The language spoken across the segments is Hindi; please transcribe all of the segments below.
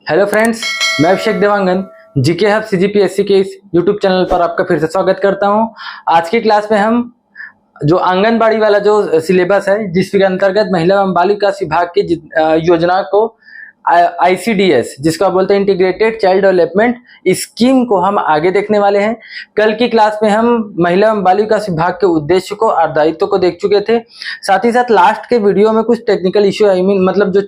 हेलो फ्रेंड्स, मैं अभिषेक देवांगन जीके हब सीजीपीएससी के इस यूट्यूब चैनल पर आपका फिर से स्वागत करता हूं। आज की क्लास में हम जो आंगनबाड़ी वाला जो सिलेबस है जिसके अंतर्गत महिला एवं बाल विकास विभाग की योजना को ICDS जिसको आप बोलते हैं इंटीग्रेटेड चाइल्ड डेवलपमेंट स्कीम को हम आगे देखने वाले हैं। कल की क्लास में हम महिला एवं बाल विकास विभाग के उद्देश्य को और दायित्व को देख चुके थे। साथ ही साथ लास्ट के वीडियो में कुछ टेक्निकल इश्यू मतलब जो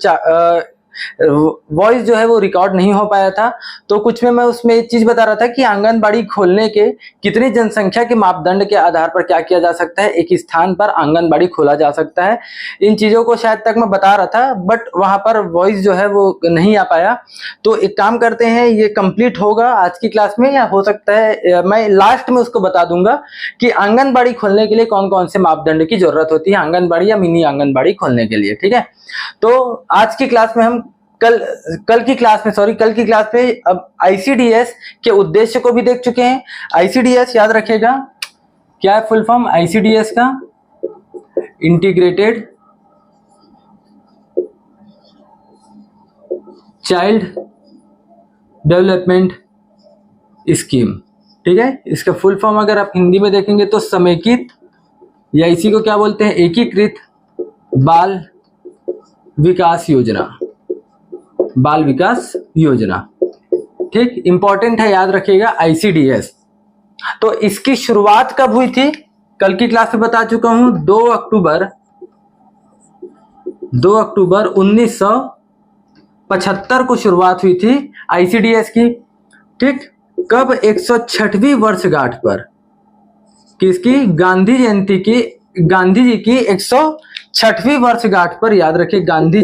वॉइस जो है वो रिकॉर्ड नहीं हो पाया था, तो कुछ में मैं उसमें एक चीज बता रहा था कि आंगनबाड़ी खोलने के कितनी जनसंख्या के मापदंड के आधार पर क्या किया जा सकता है, एक स्थान पर आंगनबाड़ी खोला जा सकता है। इन चीजों को शायद तक मैं बता रहा था बट वहां पर वॉइस जो है वो नहीं आ पाया। तो एक काम करते हैं, ये कंप्लीट होगा आज की क्लास में, या हो सकता है मैं लास्ट में उसको बता दूंगा कि आंगनबाड़ी खोलने के लिए कौन कौन से मापदंड की जरूरत होती है आंगनबाड़ी या मिनी आंगनबाड़ी खोलने के लिए। ठीक है, तो आज की क्लास में हम कल की क्लास में अब ICDS के उद्देश्य को भी देख चुके हैं। ICDS याद रखिएगा, क्या है फुल फॉर्म ICDS का? Integrated child development scheme. ठीक है, इसका फुल फॉर्म अगर आप हिंदी में देखेंगे तो समेकित, या इसी को क्या बोलते हैं, एकीकृत बाल विकास योजना, बाल विकास योजना। ठीक, इंपॉर्टेंट है, याद रखिएगा ICDS। तो इसकी शुरुआत कब हुई थी? कल की क्लास में बता चुका हूं, 2 अक्टूबर 1975 को शुरुआत हुई थी ICDS की। ठीक, कब? 106वीं वर्षगांठ पर, किसकी? गांधी जयंती की, गांधी जी की 106वीं वर्षगांठ पर। याद रखिए, गांधी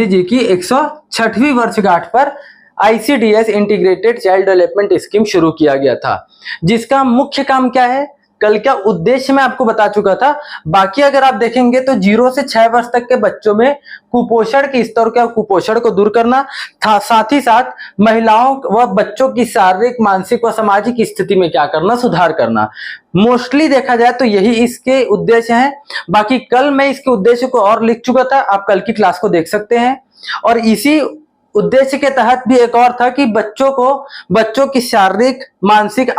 जी की 106वीं वर्षगांठ पर ICDS integrated child development scheme शुरू किया गया था, जिसका मुख्य काम क्या है, कल का उद्देश्य मैं आपको बता चुका था। बाकी अगर आप देखेंगे तो 0 से 6 वर्ष तक के बच्चों में कुपोषण के स्तर का कुपोषण को दूर करना था, साथ ही साथ महिलाओं व बच्चों की शारीरिक, मानसिक व सामाजिक स्थिति में क्या करना, सुधार करना। मोस्टली देखा जाए तो यही इसके उद्देश्य हैं। बाकी कल मैं इसके उद्देश्य को और लिख चुका था, आप कल की क्लास को देख सकते हैं। और इसी उद्देश्य के तहत भी एक और था कि बच्चों की शारीरिक, मानसिक,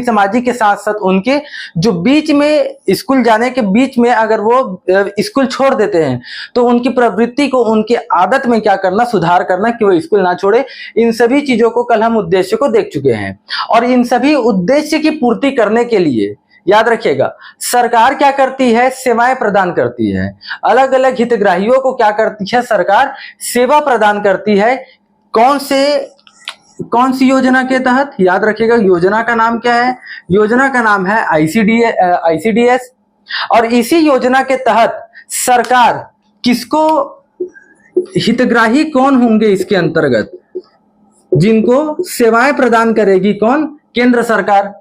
सामाजिक के साथ साथ उनके जो बीच में स्कूल जाने के बीच में अगर वो स्कूल छोड़ देते हैं तो उनकी प्रवृत्ति को, उनकी आदत में क्या करना, सुधार करना कि वो स्कूल ना छोड़े। इन सभी चीजों को कल हम उद्देश्य को देख चुके हैं। और इन सभी उद्देश्य की पूर्ति करने के लिए याद रखिएगा, सरकार क्या करती है, सेवाएं प्रदान करती है। अलग अलग हितग्राहियों को क्या करती है, सरकार सेवा प्रदान करती है। कौन सी योजना के तहत? याद रखिएगा, योजना का नाम क्या है? योजना का नाम है ICDS। और इसी योजना के तहत सरकार किसको, हितग्राही कौन होंगे इसके अंतर्गत, जिनको सेवाएं प्रदान करेगी? कौन? केंद्र सरकार।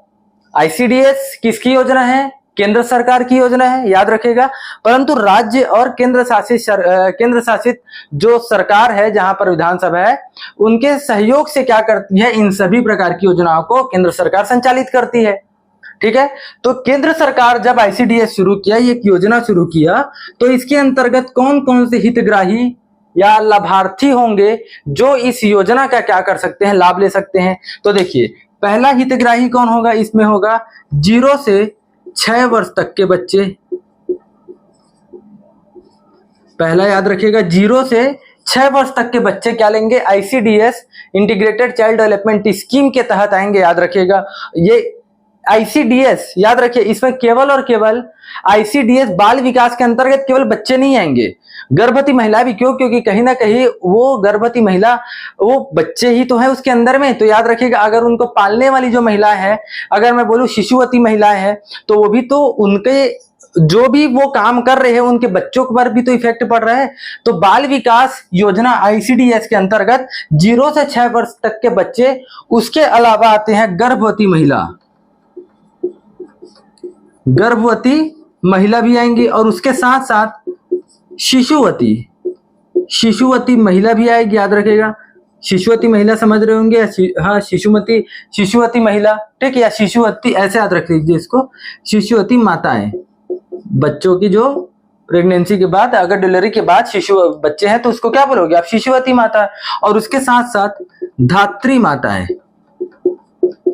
ICDS किसकी योजना है? केंद्र सरकार की योजना है, याद रखेगा। परंतु राज्य और केंद्र शासित जो सरकार है, जहां पर विधानसभा है, उनके सहयोग से क्या करती है, इन सभी प्रकार की योजनाओं को केंद्र सरकार संचालित करती है। ठीक है, तो केंद्र सरकार जब ICDS शुरू किया, ये योजना शुरू किया, तो इसके अंतर्गत कौन कौन से हितग्राही या लाभार्थी होंगे जो इस योजना का क्या कर सकते हैं, लाभ ले सकते हैं? तो देखिए, पहला हितग्राही कौन होगा? इसमें होगा 0 से 6 वर्ष तक के बच्चे। पहला याद रखिएगा, 0 से 6 वर्ष तक के बच्चे क्या लेंगे? ICDS integrated child development scheme के तहत आएंगे। याद रखिएगा, ये ICDS याद रखिए, इसमें केवल और केवल ICDS बाल विकास के अंतर्गत केवल बच्चे नहीं आएंगे, गर्भवती महिला भी। क्यों? क्योंकि कहीं ना कहीं वो गर्भवती महिला, वो बच्चे ही तो है उसके अंदर में। तो याद रखिएगा, अगर उनको पालने वाली जो महिला है, अगर मैं बोलूं शिशुवती महिलाएं हैं, तो वो भी तो उनके जो भी वो काम कर रहे हैं उनके बच्चों पर भी तो इफेक्ट पड़ रहा है। तो बाल विकास योजना ICDS के अंतर्गत 0 से 6 वर्ष तक के बच्चे, उसके अलावा आते हैं गर्भवती महिला भी आएंगी, और उसके साथ साथ शिशुवती महिला भी आएगी। याद रखेगा, शिशुवती महिला समझ रहे होंगे, हाँ, शिशुवती महिला, ठीक है, या शिशुवती, ऐसे याद रख लीजिए इसको, शिशुवती माताएं, बच्चों की जो प्रेगनेंसी के बाद, अगर डिलीवरी के बाद शिशु बच्चे हैं तो उसको क्या बोलोगे आप? शिशुवती माता। और उसके साथ साथ धात्री माता है।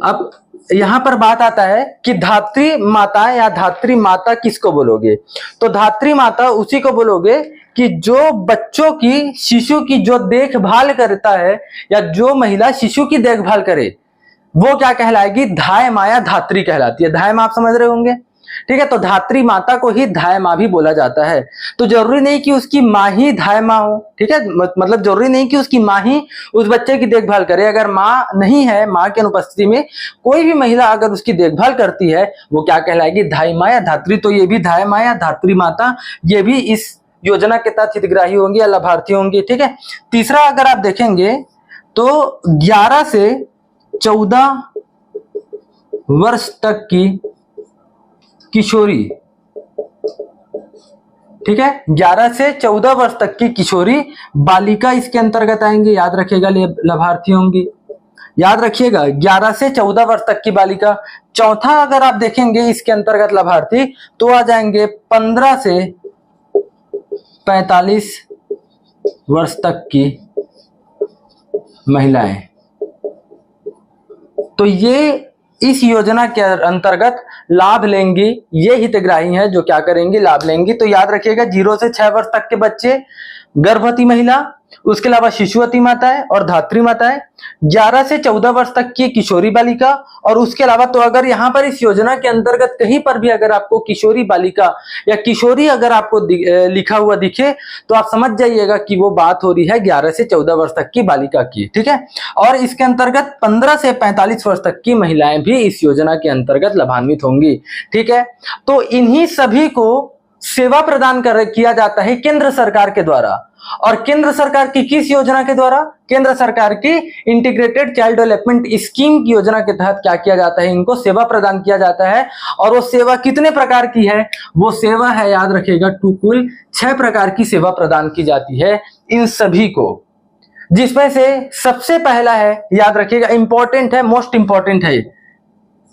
अब यहां पर बात आता है कि धात्री माता या धात्री माता किसको बोलोगे? तो धात्री माता उसी को बोलोगे कि जो बच्चों की, शिशु की जो देखभाल करता है, या जो महिला शिशु की देखभाल करे, वो क्या कहलाएगी? धाय माँ या धात्री कहलाती है। धाय माँ आप समझ रहे होंगे, ठीक है। तो धात्री माता को ही धाय माँ भी बोला जाता है। तो जरूरी नहीं कि उसकी माँ ही धाय माँ हो, ठीक है। मतलब जरूरी नहीं कि उसकी माँ ही उस बच्चे की देखभाल करे। अगर माँ नहीं है, माँ की अनुपस्थिति में कोई भी महिला अगर उसकी देखभाल करती है, वो क्या कहलाएगी? धाय माँ या धात्री। तो ये भी धाय माँ या धात्री माता, ये भी इस योजना के तहत हितग्राही होंगी या लाभार्थी होंगी, ठीक है। तीसरा अगर आप देखेंगे तो 11 से 14 वर्ष तक की किशोरी, ठीक है, 11 से 14 वर्ष तक की किशोरी बालिका इसके अंतर्गत आएंगे, याद रखिएगा, लाभार्थी होंगी। याद रखिएगा 11 से 14 वर्ष तक की बालिका। चौथा अगर आप देखेंगे इसके अंतर्गत लाभार्थी तो आ जाएंगे 15 से 45 वर्ष तक की महिलाएं। तो ये इस योजना के अंतर्गत लाभ लेंगी, ये हितग्राही हैं जो क्या करेंगी? लाभ लेंगी। तो याद रखिएगा 0 से 6 वर्ष तक के बच्चे, गर्भवती महिला, उसके अलावा शिशुवती माताएं और धात्री माताएं, 11 से 14 वर्ष तक की किशोरी बालिका, और उसके अलावा तो अगर यहाँ पर इस योजना के अंतर्गत कहीं पर भी अगर आपको किशोरी बालिका या किशोरी अगर आपको लिखा हुआ दिखे तो आप समझ जाइएगा कि वो बात हो रही है 11 से 14 वर्ष तक की बालिका की, ठीक है। और इसके अंतर्गत 15 से 45 वर्ष तक की महिलाएं भी इस योजना के अंतर्गत लाभान्वित होंगी, ठीक है। तो इन्हीं सभी को सेवा प्रदान किया जाता है केंद्र सरकार के द्वारा। और केंद्र सरकार की किस योजना के द्वारा? केंद्र सरकार की इंटीग्रेटेड चाइल्ड डेवलपमेंट स्कीम की योजना के तहत क्या किया जाता है? इनको सेवा प्रदान किया जाता है। और वो सेवा कितने प्रकार की है? वो सेवा है, याद रखिएगा, कुल 6 प्रकार की सेवा प्रदान की जाती है इन सभी को, जिसमें से सबसे पहला है, याद रखिएगा, इंपॉर्टेंट है, मोस्ट इंपॉर्टेंट है,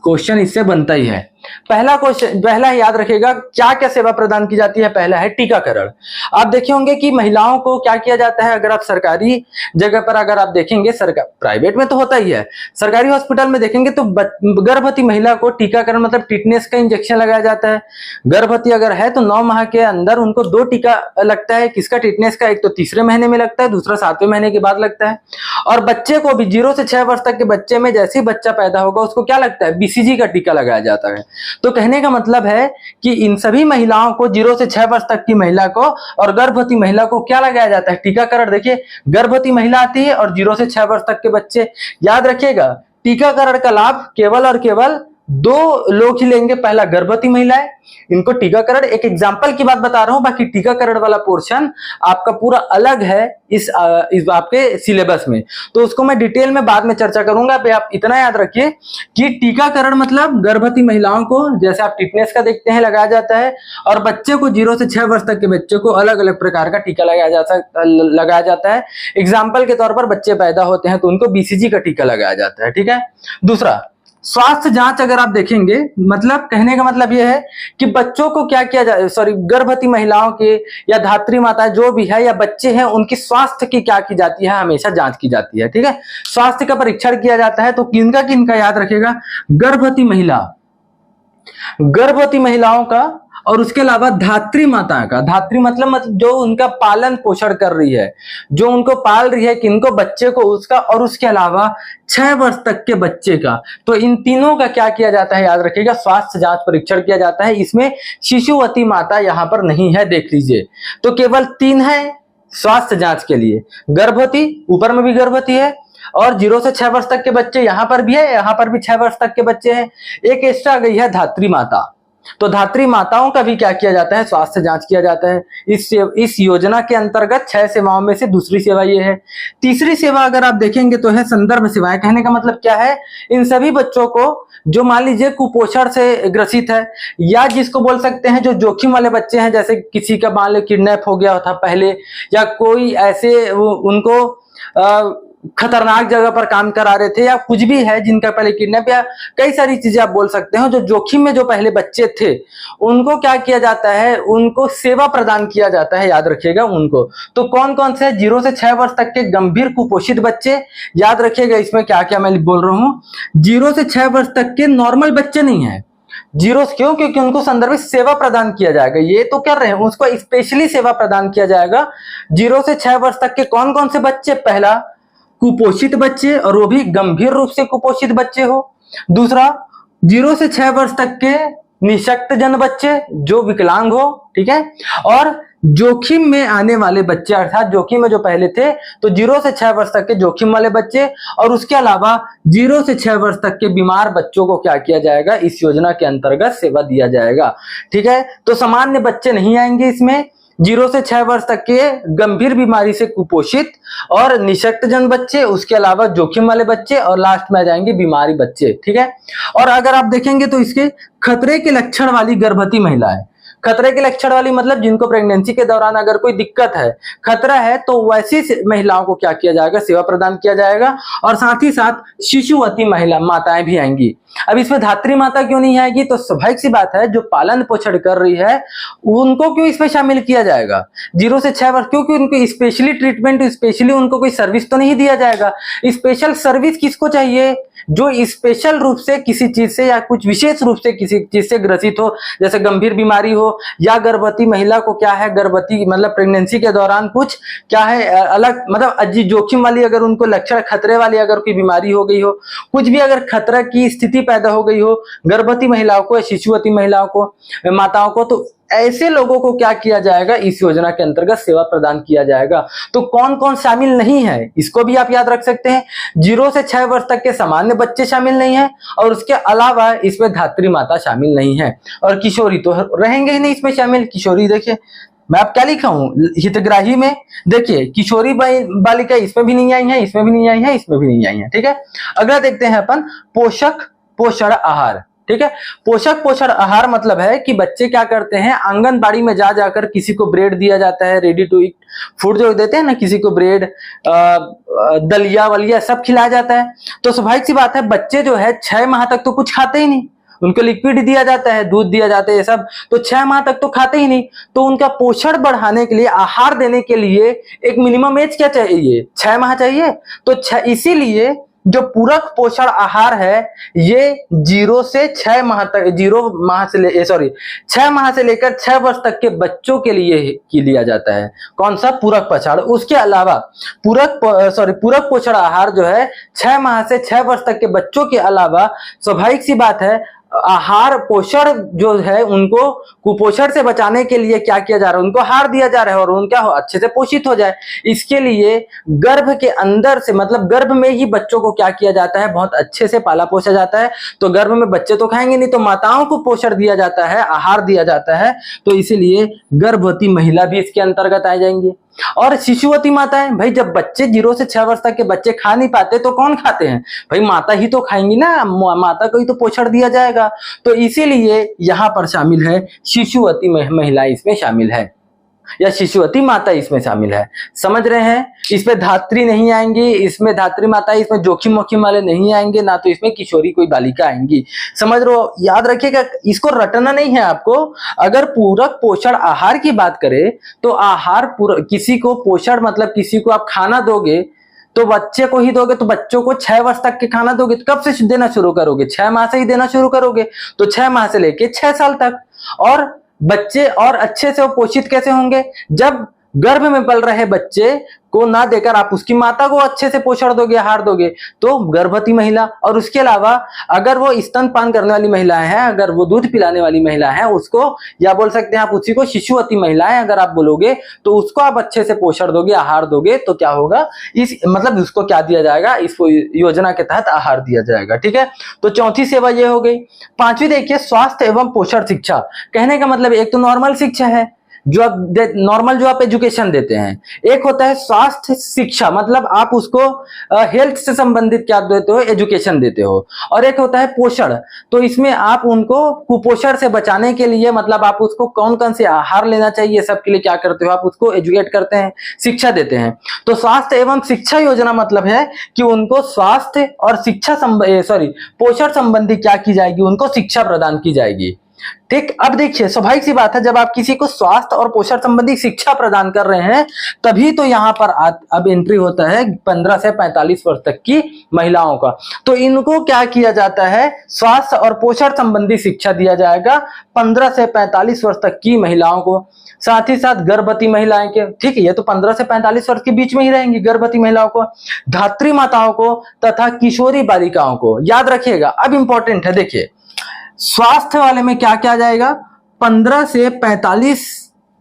क्वेश्चन इससे बनता ही है। पहला याद रखिएगा क्या क्या सेवा प्रदान की जाती है। पहला है टीकाकरण। आप देखे होंगे कि महिलाओं को क्या किया जाता है, अगर आप सरकारी जगह पर अगर आप देखेंगे, सरकार प्राइवेट में तो होता ही है, सरकारी हॉस्पिटल में देखेंगे तो गर्भवती महिला को टीकाकरण मतलब टिटनेस का इंजेक्शन लगाया जाता है। गर्भवती अगर है तो 9 माह के अंदर उनको 2 टीका लगता है। किसका? टिटनेस का। एक तो तीसरे महीने में लगता है, दूसरा 7वें महीने के बाद लगता है। और बच्चे को भी 0 से 6 वर्ष तक के बच्चे में जैसे ही बच्चा पैदा होगा उसको क्या लगता है? बीसीजी का टीका लगाया जाता है। तो कहने का मतलब है कि इन सभी महिलाओं को, 0 से 6 वर्ष तक की महिला को और गर्भवती महिला को क्या लगाया जाता है? टीकाकरण। देखिए गर्भवती महिला आती है और 0 से 6 वर्ष तक के बच्चे। याद रखिएगा टीकाकरण का लाभ केवल और केवल 2 लोग ही लेंगे। पहला गर्भवती महिलाएं, इनको टीकाकरण, एक एग्जांपल की बात बता रहा हूं, बाकी टीकाकरण वाला पोर्शन आपका पूरा अलग है इस आपके सिलेबस में, तो उसको मैं डिटेल में बाद में चर्चा करूंगा। आप इतना याद रखिए कि टीकाकरण मतलब गर्भवती महिलाओं को, जैसे आप टिटनेस का देखते हैं, लगाया जाता है, और बच्चे को 0 से 6 वर्ष तक के बच्चे को अलग अलग प्रकार का टीका लगाया जाता है। एग्जाम्पल के तौर पर बच्चे पैदा होते हैं तो उनको बीसीजी का टीका लगाया जाता है, ठीक है। दूसरा, स्वास्थ्य जांच अगर आप देखेंगे, मतलब कहने का मतलब यह है कि बच्चों को क्या किया जाए, गर्भवती महिलाओं के या धात्री माताएं जो भी है या बच्चे हैं, उनकी स्वास्थ्य की क्या की जाती है? हमेशा जांच की जाती है, ठीक है। स्वास्थ्य का परीक्षण किया जाता है। तो किनका याद रखेगा? गर्भवती महिलाओं का, और उसके अलावा धात्री माता का। धात्री मतलब जो उनका पालन पोषण कर रही है, जो उनको पाल रही है, किनको? बच्चे को, उसका, और उसके अलावा 6 वर्ष तक के बच्चे का। तो इन तीनों का क्या किया जाता है? याद रखिएगा, स्वास्थ्य जांच परीक्षण किया जाता है। इसमें शिशुवती माता यहां पर नहीं है, देख लीजिए। तो केवल 3 है स्वास्थ्य जांच के लिए। गर्भवती, ऊपर में भी गर्भवती है, और 0 से 6 वर्ष तक के बच्चे यहां पर भी है, यहां पर भी 6 वर्ष तक के बच्चे हैं। एक एक्स्ट्रा गई है धात्री माता। तो धात्री माताओं का भी क्या किया जाता है? स्वास्थ्य जांच किया जाता है। इस योजना के अंतर्गत 6 सेवाओं में से दूसरी सेवा ये है। तीसरी सेवा अगर आप देखेंगे तो है संदर्भ सेवाएं। कहने का मतलब क्या है? इन सभी बच्चों को जो मान लीजिए कुपोषण से ग्रसित है, या जिसको बोल सकते हैं जो जोखिम वाले बच्चे हैं, जैसे किसी का मान लो किडनैप हो गया था पहले, या कोई ऐसे उनको खतरनाक जगह पर काम करा रहे थे, या कुछ भी है जिनका पहले किडनैप, या कई सारी चीजें आप बोल सकते हो, जो जोखिम में जो पहले बच्चे थे उनको क्या किया जाता है, उनको सेवा प्रदान किया जाता है, याद रखिएगा उनको। तो कौन कौन से 0 से 6 वर्ष तक के गंभीर कुपोषित बच्चे, याद रखिएगा इसमें क्या क्या मैं बोल रहा हूं। 0 से 6 वर्ष तक के नॉर्मल बच्चे नहीं है, 0 क्यों, क्योंकि उनको संदर्भित सेवा प्रदान किया जाएगा, ये तो कर रहे हैं, उसको स्पेशली सेवा प्रदान किया जाएगा। 0 से 6 वर्ष तक के कौन कौन से बच्चे, पहला कुपोषित बच्चे, और वो भी गंभीर रूप से कुपोषित बच्चे हो। दूसरा 0 से 6 वर्ष तक के निःशक्तजन बच्चे जो विकलांग हो, ठीक है। और जोखिम में आने वाले बच्चे, अर्थात जोखिम में जो पहले थे, तो 0 से 6 वर्ष तक के जोखिम वाले बच्चे, और उसके अलावा 0 से 6 वर्ष तक के बीमार बच्चों को क्या किया जाएगा, इस योजना के अंतर्गत सेवा दिया जाएगा, ठीक है। तो सामान्य बच्चे नहीं आएंगे इसमें, 0 से 6 वर्ष तक के गंभीर बीमारी से कुपोषित और निःशक्तजन बच्चे, उसके अलावा जोखिम वाले बच्चे, और लास्ट में आ जाएंगे बीमारी बच्चे, ठीक है। और अगर आप देखेंगे तो इसके खतरे के लक्षण वाली गर्भवती महिलाएं, खतरे के लक्षण वाली मतलब जिनको प्रेगनेंसी के दौरान अगर कोई दिक्कत है, खतरा है, तो वैसी महिलाओं को क्या किया जाएगा, सेवा प्रदान किया जाएगा। और साथ ही साथ शिशुवती महिला माताएं भी आएंगी। अब इसमें धात्री माता क्यों नहीं आएगी, तो स्वाभाविक सी बात है, जो पालन पोषण कर रही है उनको क्यों इसमें शामिल किया जाएगा 0 से 6 वर्ष, क्योंकि उनको स्पेशली ट्रीटमेंट, स्पेशली उनको कोई सर्विस तो नहीं दिया जाएगा। स्पेशल सर्विस किसको चाहिए, जो स्पेशल रूप से किसी चीज से या कुछ विशेष रूप से किसी चीज से ग्रसित हो, जैसे गंभीर बीमारी हो, या गर्भवती महिला को क्या है, गर्भवती मतलब प्रेगनेंसी के दौरान कुछ क्या है अलग, मतलब जोखिम वाली अगर उनको लक्षण, खतरे वाली अगर कोई बीमारी हो गई हो, कुछ भी अगर खतरा की स्थिति पैदा हो गई हो गर्भवती महिलाओं को या शिशुवती महिलाओं को, माताओं को, तो ऐसे लोगों को क्या किया जाएगा, इस योजना के अंतर्गत सेवा प्रदान किया जाएगा। तो कौन कौन शामिल नहीं है, इसको भी आप याद रख सकते हैं। 0 से 6 वर्ष तक के सामान्य बच्चे शामिल नहीं है, और उसके अलावा इसमें धात्री माता शामिल नहीं है, और किशोरी तो रहेंगे ही नहीं इसमें शामिल। किशोरी देखिए मैं आप क्या लिखा हूं हितग्राही में, देखिए किशोरी बालिका इसमें भी नहीं आई है, इसमें भी नहीं आई है, इसमें भी नहीं आई है, ठीक है। अगला देखते हैं अपन पोषक पोषण आहार, ठीक है। पोषक पोषण आहार मतलब है कि बच्चे क्या करते हैं, आंगनबाड़ी में जा जाकर किसी को ब्रेड दिया जाता है, रेडी टू ईट फूड जो देते हैं ना, किसी को ब्रेड, दलिया वलिया सब खिलाया जाता है। तो स्वाभाविक सी बात है, बच्चे जो है 6 माह तक तो कुछ खाते ही नहीं, उनको लिक्विड दिया जाता है, दूध दिया जाता है, ये सब तो 6 माह तक तो खाते ही नहीं। तो उनका पोषण बढ़ाने के लिए, आहार देने के लिए एक मिनिमम एज क्या चाहिए, 6 माह चाहिए। तो इसीलिए जो पूरक पोषण आहार है ये 0 से 6 माह तक, 6 माह से लेकर 6 वर्ष तक के बच्चों के लिए लिया जाता है। कौन सा, पूरक पोषण। उसके अलावा पूरक पोषण आहार जो है 6 माह से 6 वर्ष तक के बच्चों के अलावा, स्वाभाविक सी बात है, आहार पोषण जो है उनको कुपोषण से बचाने के लिए क्या किया जा रहा है, उनको आहार दिया जा रहा है, और उनका अच्छे से पोषित हो जाए, इसके लिए गर्भ के अंदर से, मतलब गर्भ में ही बच्चों को क्या किया जाता है, बहुत अच्छे से पाला पोसा जाता है। तो गर्भ में बच्चे तो खाएंगे नहीं, तो माताओं को पोषण दिया जाता है, आहार दिया जाता है, तो इसीलिए गर्भवती महिला भी इसके अंतर्गत आ जाएंगे। और शिशुवती माताएं, भाई जब बच्चे 0 से 6 वर्ष तक के बच्चे खा नहीं पाते तो कौन खाते हैं, भाई माता ही तो खाएंगी ना, माता को ही तो पोषण दिया जाएगा। तो इसीलिए यहाँ पर शामिल है शिशुवती महिला, इसमें शामिल है, या शिशुवती माता इसमें शामिल है। समझ रहे हैं, इसमें धात्री नहीं आएंगी, इसमें धात्री माता, इसमें जोखिम मोखिम वाले नहीं आएंगे, ना तो इसमें किशोरी कोई बालिका आएंगी। समझ रहे हो, याद रखिएगा, इसको रटना नहीं है आपको। अगर पूरक पोषण आहार की बात करें तो आहार किसी को पोषण मतलब किसी को आप खाना दोगे तो बच्चे को ही दोगे, तो बच्चों को 6 वर्ष तक के खाना दोगे तो कब से देना शुरू करोगे, 6 माह से ही देना शुरू करोगे। तो 6 माह से लेके 6 साल तक। और बच्चे और अच्छे से वो पोषित कैसे होंगे, जब गर्भ में पल रहे बच्चे को ना देकर आप उसकी माता को अच्छे से पोषण दोगे, आहार दोगे, तो गर्भवती महिला। और उसके अलावा अगर वो स्तनपान करने वाली महिलाएं हैं, अगर वो दूध पिलाने वाली महिला है, उसको, या बोल सकते हैं आप उसी को शिशुवती महिलाएं अगर आप बोलोगे, तो उसको आप अच्छे से पोषण दोगे, आहार दोगे, तो क्या होगा, इस मतलब उसको क्या दिया जाएगा, इस योजना के तहत आहार दिया जाएगा। ठीक है, तो चौथी सेवा ये हो गई। पांचवी देखिए, स्वास्थ्य एवं पोषण शिक्षा। कहने का मतलब एक तो नॉर्मल शिक्षा है, जो आप नॉर्मल जो आप एजुकेशन देते हैं, एक होता है स्वास्थ्य शिक्षा, मतलब आप उसको हेल्थ से संबंधित क्या देते हो, एजुकेशन देते हो, और एक होता है पोषण। तो इसमें आप उनको कुपोषण से बचाने के लिए, मतलब आप उसको कौन कौन से आहार लेना चाहिए सब के लिए क्या करते हो, आप उसको एजुकेट करते हैं, शिक्षा देते हैं। तो स्वास्थ्य एवं शिक्षा योजना मतलब है कि उनको स्वास्थ्य और शिक्षा पोषण संबंधी क्या की जाएगी, उनको शिक्षा प्रदान की जाएगी। ठीक, अब देखिए स्वाभाविक सी बात है, जब आप किसी को स्वास्थ्य और पोषण संबंधी शिक्षा प्रदान कर रहे हैं तभी तो यहां पर अब एंट्री होता है 15 से 45 वर्ष तक की महिलाओं का। तो इनको क्या किया जाता है, स्वास्थ्य और पोषण संबंधी शिक्षा दिया जाएगा 15 से 45 वर्ष तक की महिलाओं को। साथ ही साथ गर्भवती महिलाएं के, ठीक है, ये तो 15 से 45 वर्ष के बीच में ही रहेंगी, गर्भवती महिलाओं को, धात्री माताओं को तथा किशोरी बालिकाओं को। याद रखिएगा, अब इंपॉर्टेंट है, देखिए स्वास्थ्य वाले में क्या क्या जाएगा, 15 से 45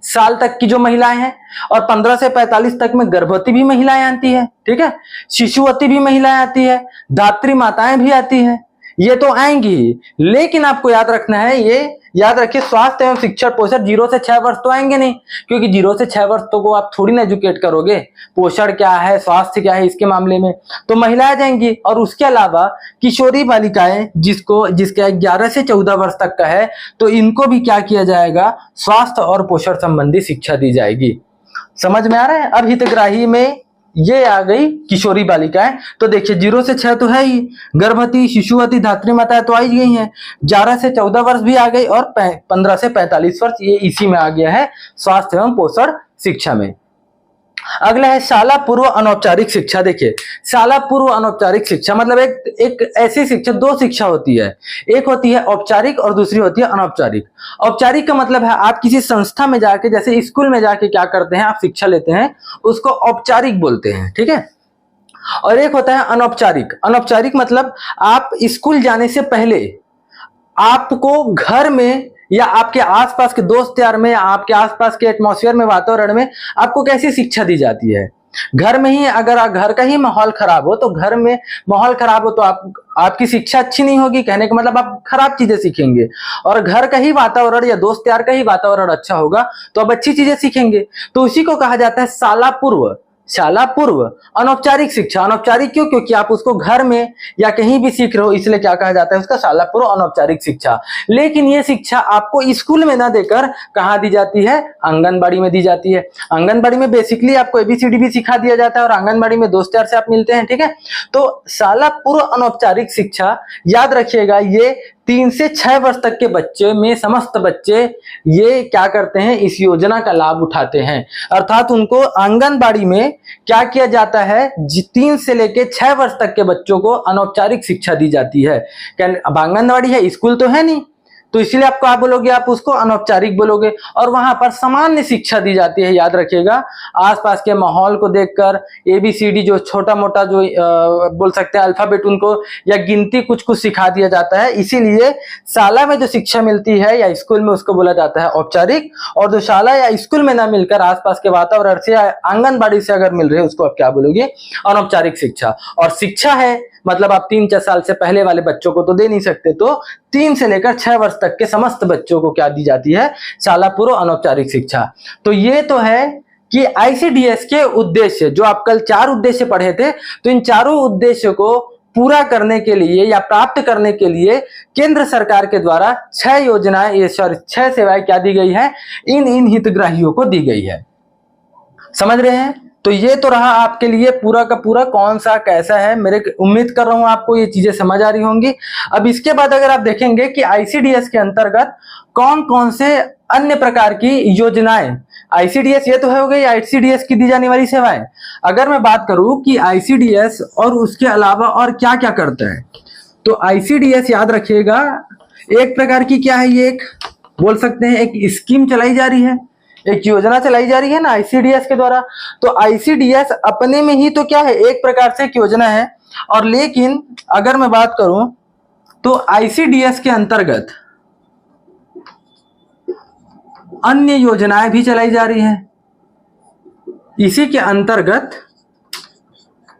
साल तक की जो महिलाएं हैं, और 15 से 45 तक में गर्भवती भी महिलाएं आती है, ठीक है, शिशुवती भी महिलाएं आती है, धात्री माताएं भी आती है, ये तो आएंगी। लेकिन आपको याद रखना है, ये याद रखिए स्वास्थ्य एवं शिक्षण पोषण 0 से 6 वर्ष तो आएंगे नहीं, क्योंकि 0 से 6 वर्ष तो को आप थोड़ी ना एजुकेट करोगे, पोषण क्या है, स्वास्थ्य क्या है इसके मामले में, तो महिलाएं जाएंगी। और उसके अलावा किशोरी बालिकाएं जिसका 11 से 14 वर्ष तक का है, तो इनको भी क्या किया जाएगा, स्वास्थ्य और पोषण संबंधी शिक्षा दी जाएगी। समझ में आ रहा है। अब हितग्राही में ये आ गई किशोरी बालिकाएं, तो देखिए 0 से 6 तो है ही, गर्भवती, शिशुवती, धात्री माताएं तो आई गई हैं, 11 से 14 वर्ष भी आ गई, और 15 से 45 वर्ष ये इसी में आ गया है स्वास्थ्य एवं पोषण शिक्षा में। अगला है शाला पूर्व अनौपचारिक शिक्षा। देखिए शाला पूर्व अनौपचारिक शिक्षा मतलब एक ऐसी शिक्षा, दो शिक्षा होती है, एक होती है औपचारिक और दूसरी होती है अनौपचारिक। औपचारिक का मतलब है आप किसी संस्था में जाके, जैसे स्कूल में जाके क्या करते हैं, आप शिक्षा लेते हैं, उसको औपचारिक बोलते हैं, ठीक है। और एक होता है अनौपचारिक। अनौपचारिक मतलब आप स्कूल जाने से पहले आपको घर में या आपके आसपास के दोस्त यार में, आपके आसपास के एटमॉस्फेयर में, वातावरण में आपको कैसी शिक्षा दी जाती है। घर में ही अगर घर का ही माहौल खराब हो, तो घर में माहौल खराब हो तो आपकी शिक्षा अच्छी नहीं होगी, कहने का मतलब आप खराब चीजें सीखेंगे। और घर का ही वातावरण या दोस्त यार का ही वातावरण अच्छा होगा तो आप अच्छी चीजें सीखेंगे। तो उसी को कहा जाता है शाला पूर्व। शाला पूर्व अनौपचारिक शिक्षा। अनौपचारिक क्यों? क्योंकि आप उसको घर में या कहीं भी सीख रहे हो, इसलिए क्या कहा जाता है उसका, शाला पूर्व अनौपचारिक शिक्षा। लेकिन ये शिक्षा आपको स्कूल में ना देकर कहाँ दी जाती है, आंगनबाड़ी में दी जाती है। आंगनबाड़ी में बेसिकली आपको ABCD भी सिखा दिया जाता है और आंगनबाड़ी में दोस्त यार से आप मिलते हैं, ठीक है। तो शाला पूर्व अनौपचारिक शिक्षा याद रखिएगा, ये 3 से 6 वर्ष तक के बच्चे में समस्त बच्चे ये क्या करते हैं, इस योजना का लाभ उठाते हैं। अर्थात उनको आंगनबाड़ी में क्या किया जाता है, 3 से लेके 6 वर्ष तक के बच्चों को अनौपचारिक शिक्षा दी जाती है। अब आंगनबाड़ी है, स्कूल तो है नहीं, तो इसलिए आपको आप बोलोगे, आप उसको अनौपचारिक बोलोगे। और वहां पर सामान्य शिक्षा दी जाती है। याद रखिएगा, आसपास के माहौल को देखकर ABCD जो छोटा मोटा जो बोल सकते हैं अल्फाबेट, उनको या गिनती कुछ कुछ सिखा दिया जाता है। इसीलिए शाला में जो शिक्षा मिलती है या स्कूल में, उसको बोला जाता है औपचारिक। और जो शाला या स्कूल में ना मिलकर आसपास के वातावरण से या आंगनबाड़ी से अगर मिल रहे हैं, उसको आप क्या बोलोगे, अनौपचारिक शिक्षा। और शिक्षा है मतलब आप 3-4 साल से पहले वाले बच्चों को तो दे नहीं सकते, तो 3 से लेकर 6 वर्ष तक के समस्त बच्चों को क्या दी जाती है, शाला पूर्व अनौपचारिक शिक्षा। तो ये तो है कि ICDS के उद्देश्य, जो आप कल 4 उद्देश्य पढ़े थे, तो इन चारों उद्देश्यों को पूरा करने के लिए या प्राप्त करने के लिए केंद्र सरकार के द्वारा 6 योजनाएं, 6 सेवाएं क्या दी गई है, इन हितग्राहियों को दी गई है। समझ रहे हैं। तो ये तो रहा आपके लिए पूरा का पूरा कौन सा कैसा है। मेरे उम्मीद कर रहा हूं आपको ये चीजें समझ आ रही होंगी। अब इसके बाद अगर आप देखेंगे कि ICDS के अंतर्गत कौन कौन से अन्य प्रकार की योजनाएं, ICDS ये तो हो गई ICDS की दी जाने वाली सेवाएं। अगर मैं बात करूं कि ICDS और उसके अलावा और क्या क्या करता है, तो ICDS याद रखिएगा एक प्रकार की क्या है, ये एक बोल सकते हैं एक स्कीम चलाई जा रही है, एक योजना चलाई जा रही है ना ICDS के द्वारा। तो ICDS अपने में ही तो क्या है, एक प्रकार से एक योजना है। और लेकिन अगर मैं बात करूं तो ICDS के अंतर्गत अन्य योजनाएं भी चलाई जा रही हैं। इसी के अंतर्गत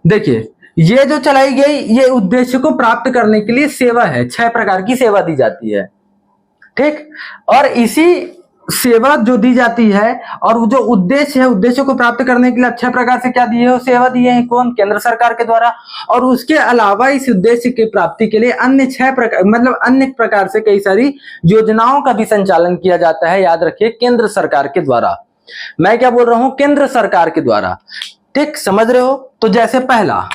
देखिए, ये जो चलाई गई, ये उद्देश्य को प्राप्त करने के लिए सेवा है, 6 प्रकार की सेवा दी जाती है, ठीक। और इसी सेवा जो दी जाती है और जो उद्देश्य है, उद्देश्यों को प्राप्त करने के लिए अच्छे प्रकार से क्या दिए हो, सेवा दिए हैं। कौन? केंद्र सरकार के द्वारा। और उसके अलावा इस उद्देश्य की प्राप्ति के लिए अन्य 6 प्रकार मतलब अन्य प्रकार से कई सारी योजनाओं का भी संचालन किया जाता है। याद रखिए, केंद्र सरकार के द्वारा। मैं क्या बोल रहा हूं? केंद्र सरकार के द्वारा। ठीक, समझ रहे हो? तो जैसे पहला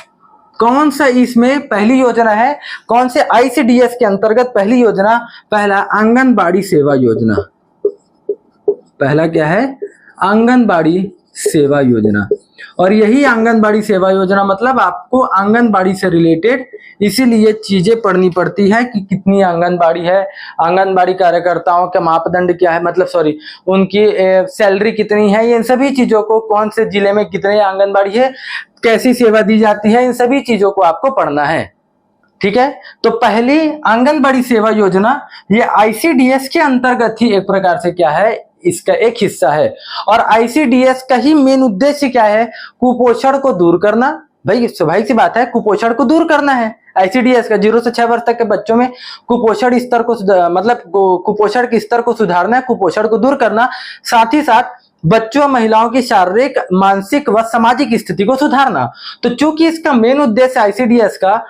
कौन सा इसमें पहली योजना है, कौन से आईसीडीएस के अंतर्गत पहली योजना? पहला आंगनबाड़ी सेवा योजना। पहला क्या है? आंगनबाड़ी सेवा योजना। और यही आंगनबाड़ी सेवा योजना मतलब आपको आंगनबाड़ी से रिलेटेड इसीलिए चीजें पढ़नी पड़ती है कि कितनी आंगनबाड़ी है, आंगनबाड़ी कार्यकर्ताओं के मापदंड क्या है, मतलब सॉरी उनकी सैलरी कितनी है, इन सभी चीजों को, कौन से जिले में कितनी आंगनबाड़ी है, कैसी सेवा दी जाती है, इन सभी चीजों को आपको पढ़ना है। ठीक है, तो पहली आंगनबाड़ी सेवा योजना ये आईसीडीएस के अंतर्गत ही एक प्रकार से क्या है, इसका एक हिस्सा है। और आईसीडीएस का ही मेन उद्देश्य क्या है? कुपोषण को दूर करना। भाई स्वाभाविक सी बात है, कुपोषण को दूर करना है। आईसीडीएस का 0 से 6 वर्ष तक के बच्चों में कुपोषण स्तर को मतलब कुपोषण के स्तर को सुधारना है, कुपोषण को दूर करना, साथ ही साथ बच्चों महिलाओं की शारीरिक, मानसिक व सामाजिक स्थिति को सुधारना। तो चूंकि इसका मेन उद्देश्य आईसीडीएस का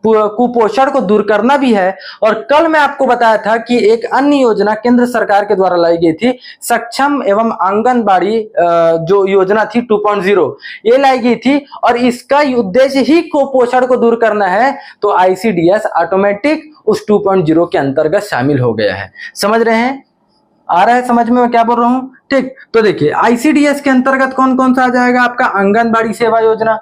कुपोषण को दूर करना भी है। और कल मैं आपको बताया था कि एक अन्य योजना केंद्र सरकार के द्वारा लाई गई थी, सक्षम एवं आंगनबाड़ी जो योजना थी 2.0, ये लाई गई थी और इसका उद्देश्य ही कुपोषण को दूर करना है। तो आईसीडीएस ऑटोमेटिक उस 2.0 के अंतर्गत शामिल हो गया है। समझ रहे हैं? आ रहा है समझ में मैं क्या बोल रहा हूं? ठीक, तो देखिए आईसीडीएस के अंतर्गत कौन कौन सा आ जाएगा? आपका आंगनबाड़ी सेवा योजना,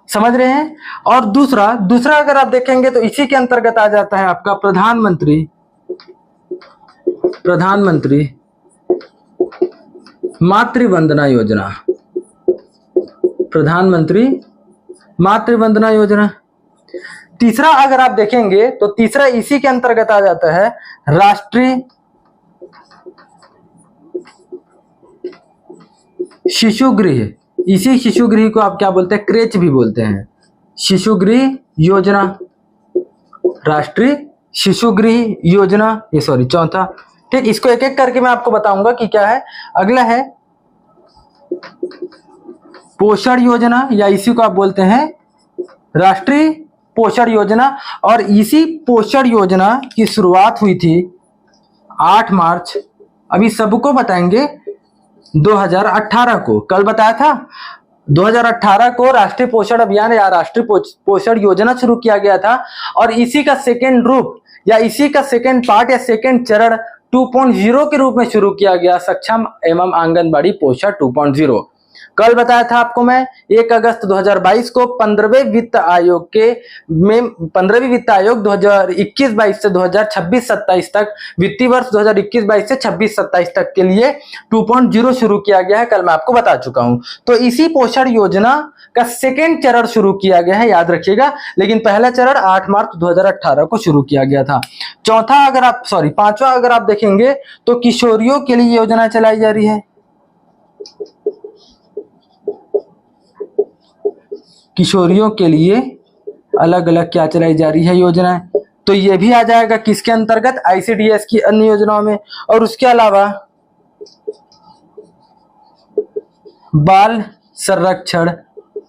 समझ रहे हैं। और दूसरा अगर आप देखेंगे तो इसी के अंतर्गत आ जाता है आपका प्रधानमंत्री मातृ वंदना योजना। प्रधानमंत्री मातृ वंदना योजना। तीसरा अगर आप देखेंगे तो तीसरा इसी के अंतर्गत आ जाता है राष्ट्रीय शिशु गृह। इसी शिशु गृह को आप क्या बोलते हैं? क्रेच भी बोलते हैं। शिशु गृह योजना, राष्ट्रीय शिशु गृह योजना, ये सॉरी चौथा। ठीक, इसको एक एक करके मैं आपको बताऊंगा कि क्या है। अगला है पोषण योजना, या इसी को आप बोलते हैं राष्ट्रीय पोषण योजना। और इसी पोषण योजना की शुरुआत हुई थी 8 मार्च, अभी सबको बताएंगे, 2018 को। कल बताया था 2018 को राष्ट्रीय पोषण अभियान या राष्ट्रीय पोषण योजना शुरू किया गया था। और इसी का सेकेंड रूप या इसी का सेकेंड पार्ट या सेकेंड चरण 2.0 के रूप में शुरू किया गया, सक्षम एवं आंगनबाड़ी पोषण 2.0। कल बताया था आपको मैं 1 अगस्त 2022 को 15वें वित्त आयोग 2021-22 से 2026-27 तक, वित्तीय वर्ष 2021-22 से 26-27 तक के लिए 2.0 शुरू किया गया है। कल मैं आपको बता चुका हूं। तो इसी पोषण योजना का सेकेंड चरण शुरू किया गया है, याद रखिएगा। लेकिन पहला चरण 8 मार्च 2018 को शुरू किया गया था। पांचवा अगर आप देखेंगे तो किशोरियों के लिए योजना चलाई जा रही है। किशोरियों के लिए अलग अलग क्या चलाई जा रही है योजना, तो ये भी आ जाएगा किसके अंतर्गत? आईसीडीएस की अन्य योजनाओं में। और उसके अलावा बाल संरक्षण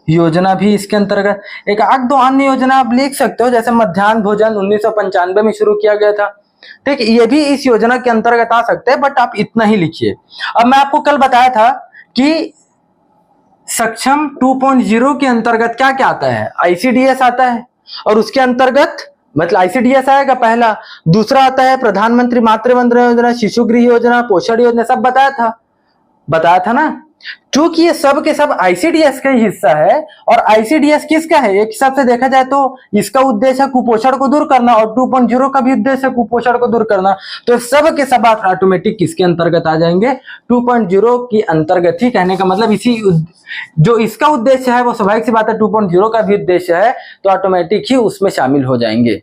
योजना भी इसके अंतर्गत। एक आध दो अन्य योजना आप लिख सकते हो, जैसे मध्याह्न भोजन 1995 में शुरू किया गया था। ठीक, ये भी इस योजना के अंतर्गत आ सकते हैं, बट आप इतना ही लिखिए। अब मैं आपको कल बताया था कि सक्षम 2.0 के अंतर्गत क्या क्या आता है? आईसीडीएस आता है, और उसके अंतर्गत मतलब आईसीडीएस आएगा पहला। दूसरा आता है प्रधानमंत्री मातृ वंदना योजना, शिशु गृह योजना, पोषण योजना, सब बताया था ना। क्योंकि ये सब के सब आईसीडीएस का ही हिस्सा है। और आईसीडीएस किसका है? एक हिसाब से देखा जाए तो इसका उद्देश्य है कुपोषण को दूर करना, और 2.0 का भी उद्देश्य है कुपोषण को दूर करना। तो सब के सब ऑटोमेटिक किसके अंतर्गत आ जाएंगे? 2.0 के अंतर्गत ही। कहने का मतलब इसी जो इसका उद्देश्य है वो स्वाभाविक सी बात है 2.0 का भी उद्देश्य है, तो ऑटोमेटिक ही उसमें शामिल हो जाएंगे।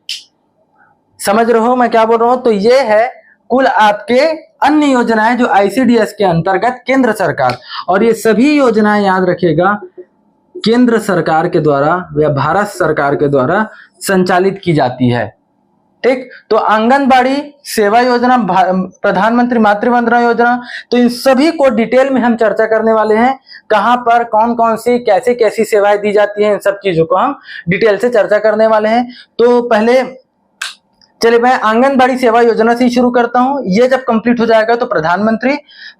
समझ रहे हो मैं क्या बोल रहा हूं? तो ये है कुल आपके अन्य योजनाएं जो आईसीडीएस के अंतर्गत केंद्र सरकार, और ये सभी योजनाएं याद रखिएगा केंद्र सरकार के द्वारा या भारत सरकार के द्वारा संचालित की जाती है। ठीक। तो आंगनबाड़ी सेवा योजना, प्रधानमंत्री मातृ वंदना योजना, तो इन सभी को डिटेल में हम चर्चा करने वाले हैं। कहां पर कौन कौन सी कैसी कैसी सेवाएं दी जाती हैं, इन सब चीजों को हम डिटेल से चर्चा करने वाले हैं। तो पहले चलिए मैं आंगनबाड़ी सेवा योजना से शुरू करता हूं। ये जब कंप्लीट हो जाएगा तो प्रधानमंत्री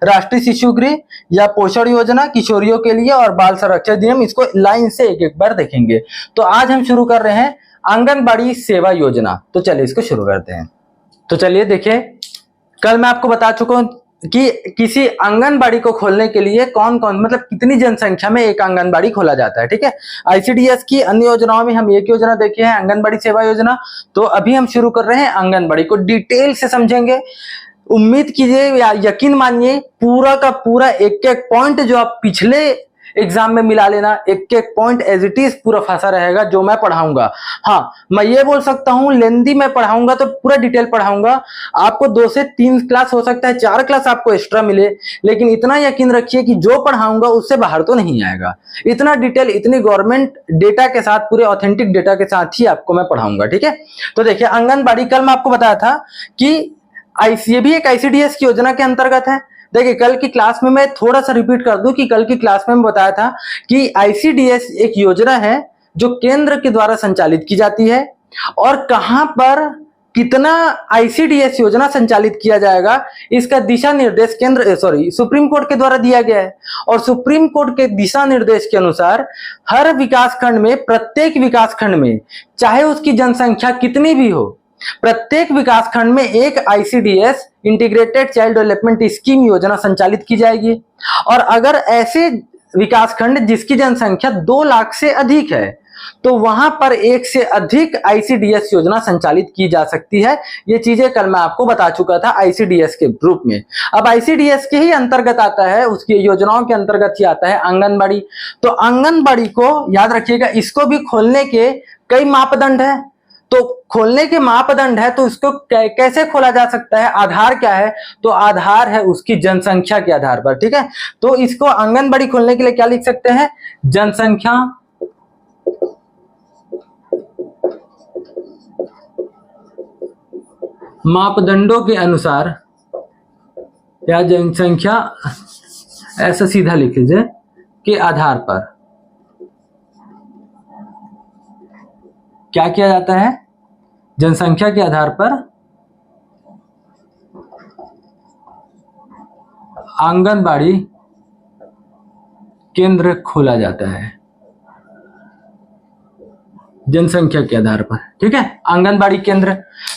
राष्ट्रीय शिशु गृह या पोषण योजना किशोरियों के लिए और बाल संरक्षण अधिनियम, इसको लाइन से एक एक बार देखेंगे। तो आज हम शुरू कर रहे हैं आंगनबाड़ी सेवा योजना। तो चलिए इसको शुरू करते हैं। तो चलिए देखिए, कल मैं आपको बता चुका हूं कि किसी आंगनबाड़ी को खोलने के लिए कौन कौन, मतलब कितनी जनसंख्या में एक आंगनबाड़ी खोला जाता है। ठीक है, आईसीडीएस की अन्य योजनाओं में हम एक योजना देखे हैं, आंगनबाड़ी सेवा योजना। तो अभी हम शुरू कर रहे हैं आंगनबाड़ी को, डिटेल से समझेंगे। उम्मीद कीजिए या यकीन मानिए, पूरा का पूरा एक एक पॉइंट जो आप पिछले एग्जाम में मिला लेना, एक एक पॉइंट एज इट इज पूरा फंसा रहेगा जो मैं पढ़ाऊंगा। हाँ, मैं ये बोल सकता हूं लेंदी मैं पढ़ाऊंगा तो पूरा डिटेल पढ़ाऊंगा। आपको 2 से 3 क्लास, हो सकता है 4 क्लास आपको एक्स्ट्रा मिले, लेकिन इतना यकीन रखिए कि जो पढ़ाऊंगा उससे बाहर तो नहीं आएगा। इतना डिटेल, इतनी गवर्नमेंट डेटा के साथ, पूरे ऑथेंटिक डेटा के साथ ही आपको मैं पढ़ाऊंगा। ठीक है, तो देखिए आंगनबाड़ी, कल मैं आपको बताया था कि ये भी एक आईसीडीएस की योजना के अंतर्गत है। देखिए कल की क्लास में मैं थोड़ा सा रिपीट कर दूं कि कल की क्लास में मैं बताया था कि आईसीडीएस एक योजना है जो केंद्र के द्वारा संचालित की जाती है, और कहां पर कितना आईसीडीएस योजना संचालित किया जाएगा इसका दिशा निर्देश सुप्रीम कोर्ट के द्वारा दिया गया है। और सुप्रीम कोर्ट के दिशा निर्देश के अनुसार हर विकास खंड में, प्रत्येक विकास खंड में, चाहे उसकी जनसंख्या कितनी भी हो, प्रत्येक विकास खंड में एक ICDS integrated child development scheme योजना संचालित की जाएगी। और अगर ऐसे विकास खंड जिसकी जनसंख्या 2 लाख से अधिक है तो वहां पर 1 से अधिक आईसीडीएस योजना संचालित की जा सकती है। ये चीजें कल मैं आपको बता चुका था आईसीडीएस के रूप में। अब आईसीडीएस के ही अंतर्गत आता है, उसकी योजनाओं के अंतर्गत ही आता है आंगनबाड़ी। तो आंगनबाड़ी को याद रखिएगा, इसको भी खोलने के कई मापदंड है। तो खोलने के मापदंड है, तो इसको कैसे खोला जा सकता है, आधार क्या है, तो आधार है उसकी जनसंख्या के आधार पर। ठीक है, तो इसको आंगनबाड़ी खोलने के लिए क्या लिख सकते हैं, जनसंख्या मापदंडों के अनुसार, या जनसंख्या ऐसा सीधा लिख लीजिए, के आधार पर क्या किया जाता है, जनसंख्या के आधार पर आंगनबाड़ी केंद्र खोला जाता है, जनसंख्या के आधार पर। ठीक है, आंगनबाड़ी केंद्र।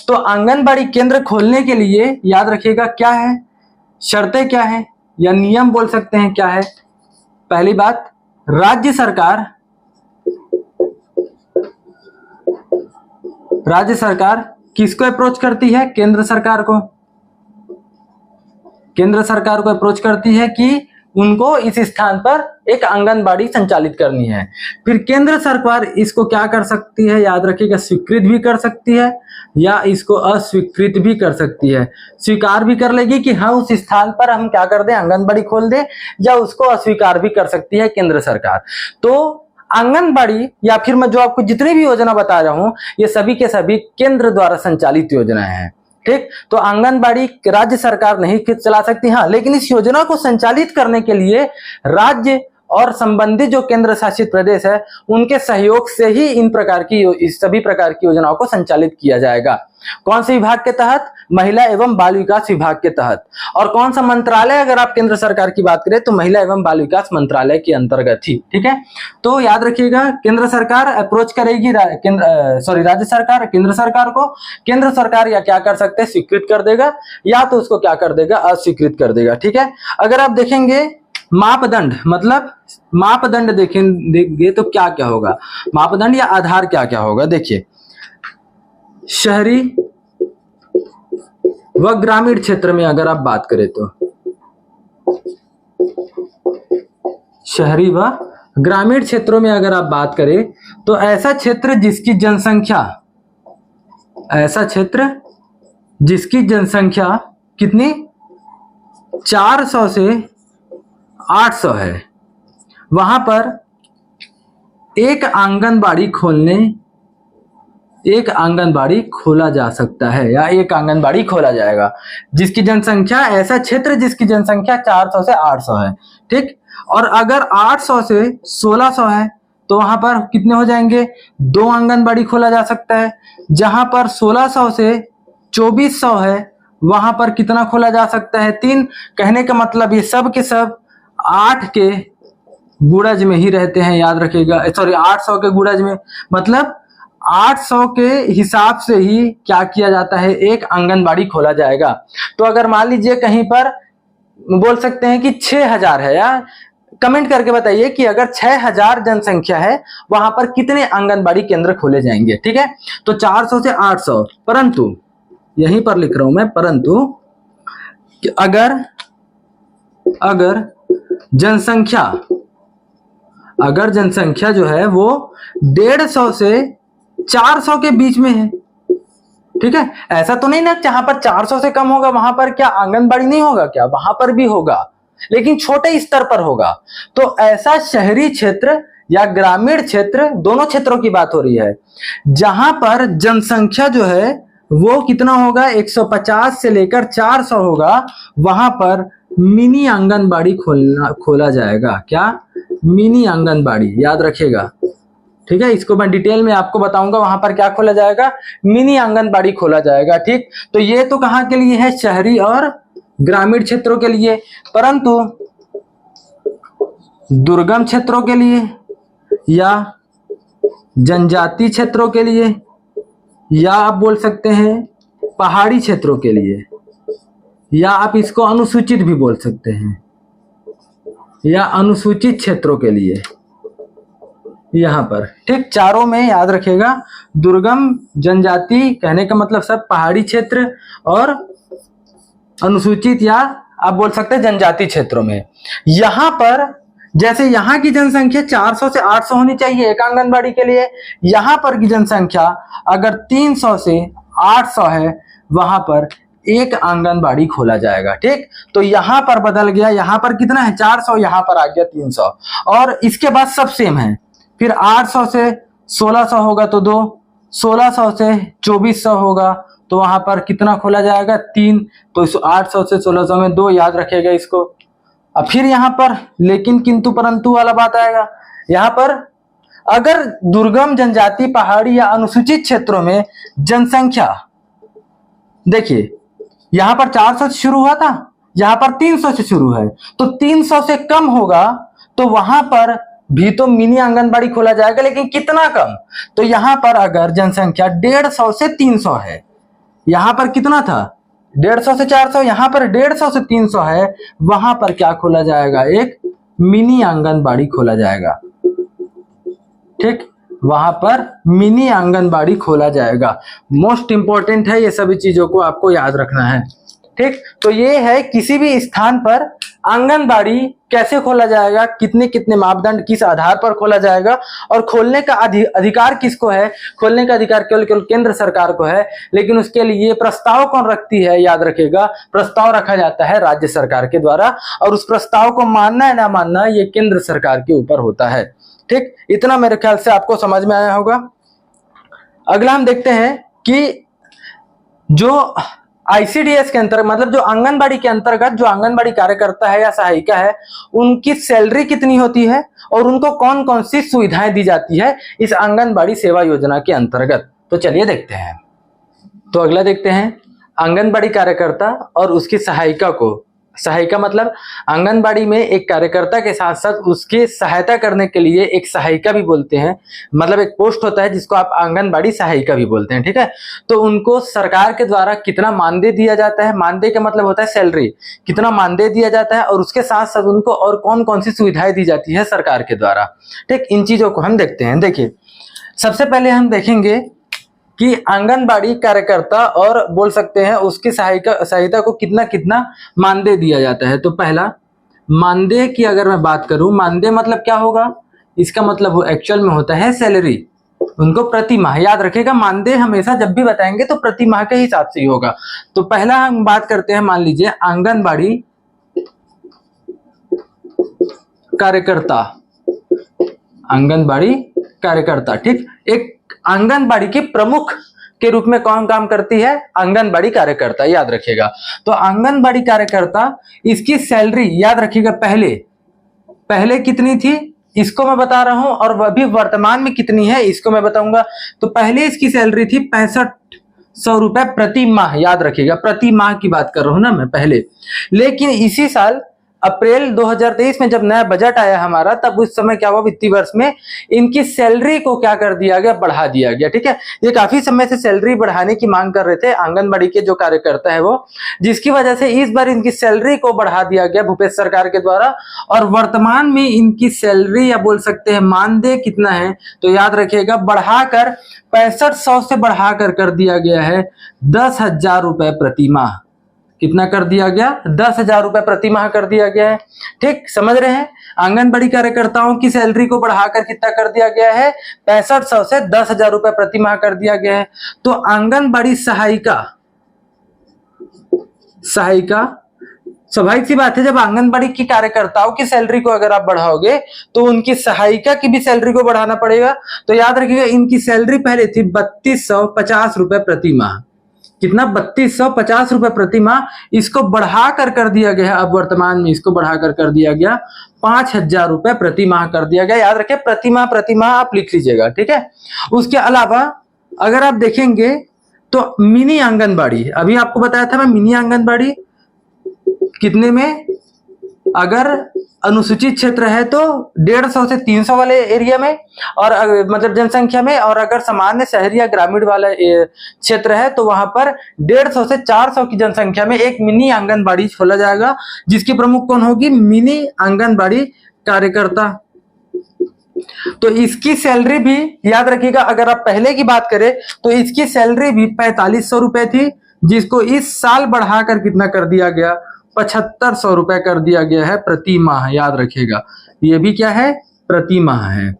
तो आंगनबाड़ी केंद्र खोलने के लिए याद रखिएगा क्या है, शर्तें क्या है, या नियम बोल सकते हैं क्या है। पहली बात, राज्य सरकार किसको अप्रोच करती है, केंद्र सरकार को। केंद्र सरकार को अप्रोच करती है कि उनको इस स्थान पर एक आंगनबाड़ी संचालित करनी है। फिर केंद्र सरकार इसको क्या कर सकती है, याद रखिएगा, स्वीकृत भी कर सकती है या इसको अस्वीकृत भी कर सकती है। स्वीकार भी कर लेगी कि हाँ उस स्थान पर हम क्या कर दें, आंगनबाड़ी खोल दें, या उसको अस्वीकार भी कर सकती है केंद्र सरकार। तो आंगनबाड़ी, या फिर मैं जो आपको जितनी भी योजना बता रहा हूं, ये सभी के सभी केंद्र द्वारा संचालित योजनाएं हैं। ठीक, तो आंगनबाड़ी राज्य सरकार नहीं खुद चला सकती, हाँ, लेकिन इस योजना को संचालित करने के लिए राज्य और संबंधित जो केंद्र शासित प्रदेश है उनके सहयोग से ही इस सभी प्रकार की योजनाओं को संचालित किया जाएगा। कौन से विभाग के तहत, महिला एवं बाल विकास विभाग के तहत। और कौन सा मंत्रालय, अगर आप केंद्र सरकार की बात करें तो महिला एवं बाल विकास मंत्रालय के अंतर्गत ही। ठीक है, तो याद रखिएगा, केंद्र सरकार अप्रोच करेगी राज्य सरकार केंद्र सरकार को। केंद्र सरकार या क्या कर सकते हैं, स्वीकृत कर देगा, या तो उसको क्या कर देगा, अस्वीकृत कर देगा। ठीक है, अगर आप देखेंगे मापदंड, मतलब मापदंड देखेंगे तो क्या क्या होगा, मापदंड या आधार क्या क्या होगा। देखिए, शहरी व ग्रामीण क्षेत्र में अगर आप बात करें तो, शहरी व ग्रामीण क्षेत्रों में अगर आप बात करें तो ऐसा क्षेत्र जिसकी जनसंख्या कितनी, 400 से 800 है, वहां पर एक आंगनबाड़ी खोलने एक आंगनबाड़ी खोला जा सकता है या एक आंगनबाड़ी खोला जाएगा जिसकी जनसंख्या, ऐसा क्षेत्र जिसकी जनसंख्या 400 से 800 है, ठीक। और अगर 800 से 1600 है तो वहां पर कितने हो जाएंगे, 2 आंगनबाड़ी खोला जा सकता है। जहां पर 1600 से 2400 है वहां पर कितना खोला जा सकता है, 3। कहने का मतलब ये सब के सब 8 के गुणज में ही रहते हैं, याद रखिएगा, सॉरी 800 के गुणज में, मतलब 800 के हिसाब से ही क्या किया जाता है, एक आंगनबाड़ी खोला जाएगा। तो अगर मान लीजिए कहीं पर बोल सकते हैं कि 6000 है, या कमेंट करके बताइए कि अगर 6000 जनसंख्या है वहां पर कितने आंगनबाड़ी केंद्र खोले जाएंगे, ठीक है। तो 400 से 800, परंतु यहीं पर लिख रहा हूं मैं, परंतु अगर जनसंख्या जो है वो 150 से 400 के बीच में है, ठीक है। ऐसा तो नहीं ना जहां पर 400 से कम होगा वहां पर क्या आंगनबाड़ी नहीं होगा, क्या वहां पर भी होगा, लेकिन छोटे स्तर पर होगा। तो ऐसा शहरी क्षेत्र या ग्रामीण क्षेत्र, दोनों क्षेत्रों की बात हो रही है, जहां पर जनसंख्या जो है वो कितना होगा, 150 से लेकर 400 होगा, वहां पर मिनी आंगनबाड़ी खोला जाएगा। क्या, मिनी आंगनबाड़ी, याद रखिएगा, ठीक है। इसको मैं डिटेल में आपको बताऊंगा, वहां पर क्या खोला जाएगा, मिनी आंगनबाड़ी खोला जाएगा, ठीक। तो ये तो कहां के लिए है, शहरी और ग्रामीण क्षेत्रों के लिए। परंतु दुर्गम क्षेत्रों के लिए या जनजाति क्षेत्रों के लिए, या आप बोल सकते हैं पहाड़ी क्षेत्रों के लिए, या आप इसको अनुसूचित भी बोल सकते हैं, या अनुसूचित क्षेत्रों के लिए, यहां पर, ठीक। चारों में याद रखिएगा, दुर्गम, जनजाति, कहने का मतलब सब पहाड़ी क्षेत्र, और अनुसूचित या आप बोल सकते हैं जनजाति क्षेत्रों में। यहां पर जैसे यहां की जनसंख्या 400 से 800 होनी चाहिए एक आंगनबाड़ी के लिए, यहां पर की जनसंख्या अगर 300 से 800 है वहां पर एक आंगनबाड़ी खोला जाएगा, ठीक। तो यहां पर बदल गया, यहां पर कितना है 400, यहां पर आ गया 300, और इसके बाद सब सेम है। फिर 800 से 1600 होगा तो 2, 1600 से 2400 होगा तो वहां पर कितना खोला जाएगा, 3। तो इस 800 से 1600 में 2, याद रखिएगा इसको। अब फिर यहां पर लेकिन किंतु परंतु वाला बात आएगा, यहां पर अगर दुर्गम, जनजाति, पहाड़ी या अनुसूचित क्षेत्रों में जनसंख्या, देखिए यहां पर 400 से शुरू हुआ था, यहां पर 300 से शुरू है, तो 300 से कम होगा तो वहां पर भी तो मिनी आंगनबाड़ी खोला जाएगा, लेकिन कितना कम, तो यहां पर अगर जनसंख्या 150 से 300 है, यहां पर कितना था 150 से 400, यहां पर 150 से 300 है, वहां पर क्या खोला जाएगा, एक मिनी आंगनबाड़ी खोला जाएगा, ठीक। वहां पर मिनी आंगनबाड़ी खोला जाएगा। मोस्ट इंपॉर्टेंट है, ये सभी चीजों को आपको याद रखना है, ठीक। तो ये है किसी भी स्थान पर आंगनबाड़ी कैसे खोला जाएगा, कितने कितने मापदंड, किस आधार पर खोला जाएगा, और खोलने का अधिकार किसको है, खोलने का अधिकार केवल केंद्र सरकार को है, लेकिन उसके लिए प्रस्ताव कौन रखती है, याद रखिएगा, प्रस्ताव रखा जाता है राज्य सरकार के द्वारा, और उस प्रस्ताव को मानना है ना मानना ये केंद्र सरकार के ऊपर होता है, ठीक। इतना मेरे ख्याल से आपको समझ में आया होगा। अगला हम देखते हैं कि जो आईसीडीएस के अंतर्गत, मतलब जो आंगनबाड़ी के अंतर्गत जो आंगनबाड़ी कार्यकर्ता है या सहायिका है, उनकी सैलरी कितनी होती है और उनको कौन कौन सी सुविधाएं दी जाती है इस आंगनबाड़ी सेवा योजना के अंतर्गत। तो चलिए देखते हैं। तो अगला देखते हैं, आंगनबाड़ी कार्यकर्ता और उसकी सहायिका को, सहायिका मतलब आंगनबाड़ी में एक कार्यकर्ता के साथ साथ उसकी सहायता करने के लिए एक सहायिका भी बोलते हैं, मतलब एक पोस्ट होता है जिसको आप आंगनबाड़ी सहायिका भी बोलते हैं, ठीक है। तो उनको सरकार के द्वारा कितना मानदेय दिया जाता है, मानदेय का मतलब होता है सैलरी, कितना मानदेय दिया जाता है, और उसके साथ साथ उनको और कौन कौन सी सुविधाएं दी जाती है सरकार के द्वारा, ठीक। इन चीजों को हम देखते हैं। देखिए, सबसे पहले हम देखेंगे कि आंगनबाड़ी कार्यकर्ता और बोल सकते हैं उसकी सहायता को कितना कितना मानदेय दिया जाता है। तो पहला, मानदेय की अगर मैं बात करूं, मानदेय मतलब क्या होगा, इसका मतलब वो एक्चुअल में होता है सैलरी, उनको प्रति माह, याद रखिएगा, मानदेय हमेशा जब भी बताएंगे तो प्रति माह के हिसाब से ही होगा। तो पहला हम बात करते हैं, मान लीजिए आंगनबाड़ी कार्यकर्ता, आंगनबाड़ी कार्यकर्ता, ठीक। एक आंगनबाड़ी की प्रमुख के रूप में कौन काम करती है? आंगनबाड़ी कार्यकर्ता, याद रखिएगा। तो आंगनबाड़ी कार्यकर्ता, इसकी सैलरी याद रखिएगा, पहले कितनी थी इसको मैं बता रहा हूं, और अभी वर्तमान में कितनी है इसको मैं बताऊंगा। तो पहले इसकी सैलरी थी 6500 रुपए प्रति माह, याद रखिएगा, प्रति माह की बात कर रहा हूं ना मैं पहले। लेकिन इसी साल अप्रैल 2023 में जब नया बजट आया हमारा, तब उस समय क्या हुआ, वित्तीय वर्ष में इनकी सैलरी को क्या कर दिया गया, बढ़ा दिया गया। ठीक है, ये काफी समय से सैलरी बढ़ाने की मांग कर रहे थे आंगनबाड़ी के जो कार्यकर्ता है वो, जिसकी वजह से इस बार इनकी सैलरी को बढ़ा दिया गया भूपेश सरकार के द्वारा। और वर्तमान में इनकी सैलरी या बोल सकते हैं मानदेय कितना है, तो याद रखिएगा बढ़ाकर 6500 से बढ़ाकर कर दिया गया है 10,000 रुपए प्रति माह। कितना कर दिया गया? 10,000 रुपए प्रति माह कर दिया गया है। ठीक, समझ रहे हैं? आंगनबाड़ी कार्यकर्ताओं की सैलरी को बढ़ाकर कितना कर दिया गया है? 6500 से 10,000 रुपए प्रति माह कर दिया गया है। तो आंगनबाड़ी सहायिका स्वाभाविक सी बात है, जब आंगनबाड़ी की कार्यकर्ताओं की सैलरी को अगर आप बढ़ाओगे तो उनकी सहायिका की भी सैलरी को बढ़ाना पड़ेगा। तो याद रखिएगा, इनकी सैलरी पहले थी 3250 रुपए प्रति माह। कितना? 3250 रुपए प्रति माह। इसको बढ़ाकर कर दिया गया, अब वर्तमान में इसको बढ़ाकर कर दिया गया 5000 रुपए प्रति माह कर दिया गया। याद रखें, प्रति माह आप लिख लीजिएगा। ठीक है, उसके अलावा अगर आप देखेंगे तो मिनी आंगनबाड़ी, अभी आपको बताया था मैं, मिनी आंगनबाड़ी कितने में, अगर अनुसूचित क्षेत्र है तो 150 से 300 वाले एरिया में, और मतलब जनसंख्या में, और अगर सामान्य शहरी या ग्रामीण वाला क्षेत्र है तो वहां पर 150 से 400 की जनसंख्या में एक मिनी आंगनबाड़ी खोला जाएगा, जिसकी प्रमुख कौन होगी? मिनी आंगनबाड़ी कार्यकर्ता। तो इसकी सैलरी भी याद रखिएगा, अगर आप पहले की बात करें तो इसकी सैलरी भी 4500 रुपए थी, जिसको इस साल बढ़ाकर कितना कर दिया गया? 7500 रुपए कर दिया गया है प्रति माह। याद रखिएगा, ये भी क्या है? प्रति माह है।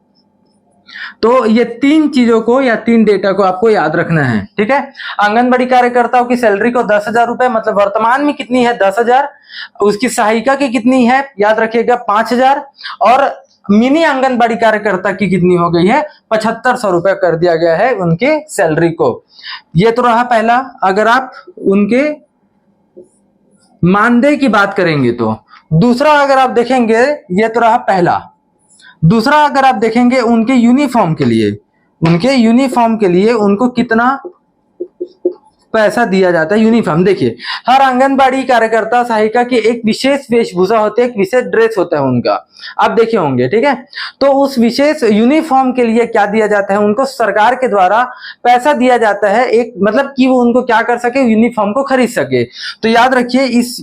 तो ये तीन चीजों को या तीन डेटा को आपको याद रखना है। ठीक है, आंगनबाड़ी कार्यकर्ताओं की सैलरी को 10,000 रुपए, मतलब वर्तमान में कितनी है? 10,000। उसकी सहायिका की कितनी है? याद रखिएगा 5,000। और मिनी आंगनबाड़ी कार्यकर्ता की कितनी हो गई है? 7500 रुपए कर दिया गया है उनके सैलरी को। ये तो रहा पहला। अगर आप उनके मानदेय की बात करेंगे तो दूसरा, अगर आप देखेंगे, ये तो रहा पहला। दूसरा अगर आप देखेंगे उनके यूनिफॉर्म के लिए उनको कितना पैसा दिया जाता है। यूनिफॉर्म देखिए, हर आंगनबाड़ी कार्यकर्ता सहायिका की एक विशेष वेशभूषा होती है, एक विशेष ड्रेस होता है उनका, आप देखे होंगे। ठीक है, तो उस विशेष यूनिफॉर्म के लिए क्या दिया जाता है? उनको सरकार के द्वारा पैसा दिया जाता है, एक मतलब कि वो उनको क्या कर सके? यूनिफॉर्म को खरीद सके। तो याद रखिए, इस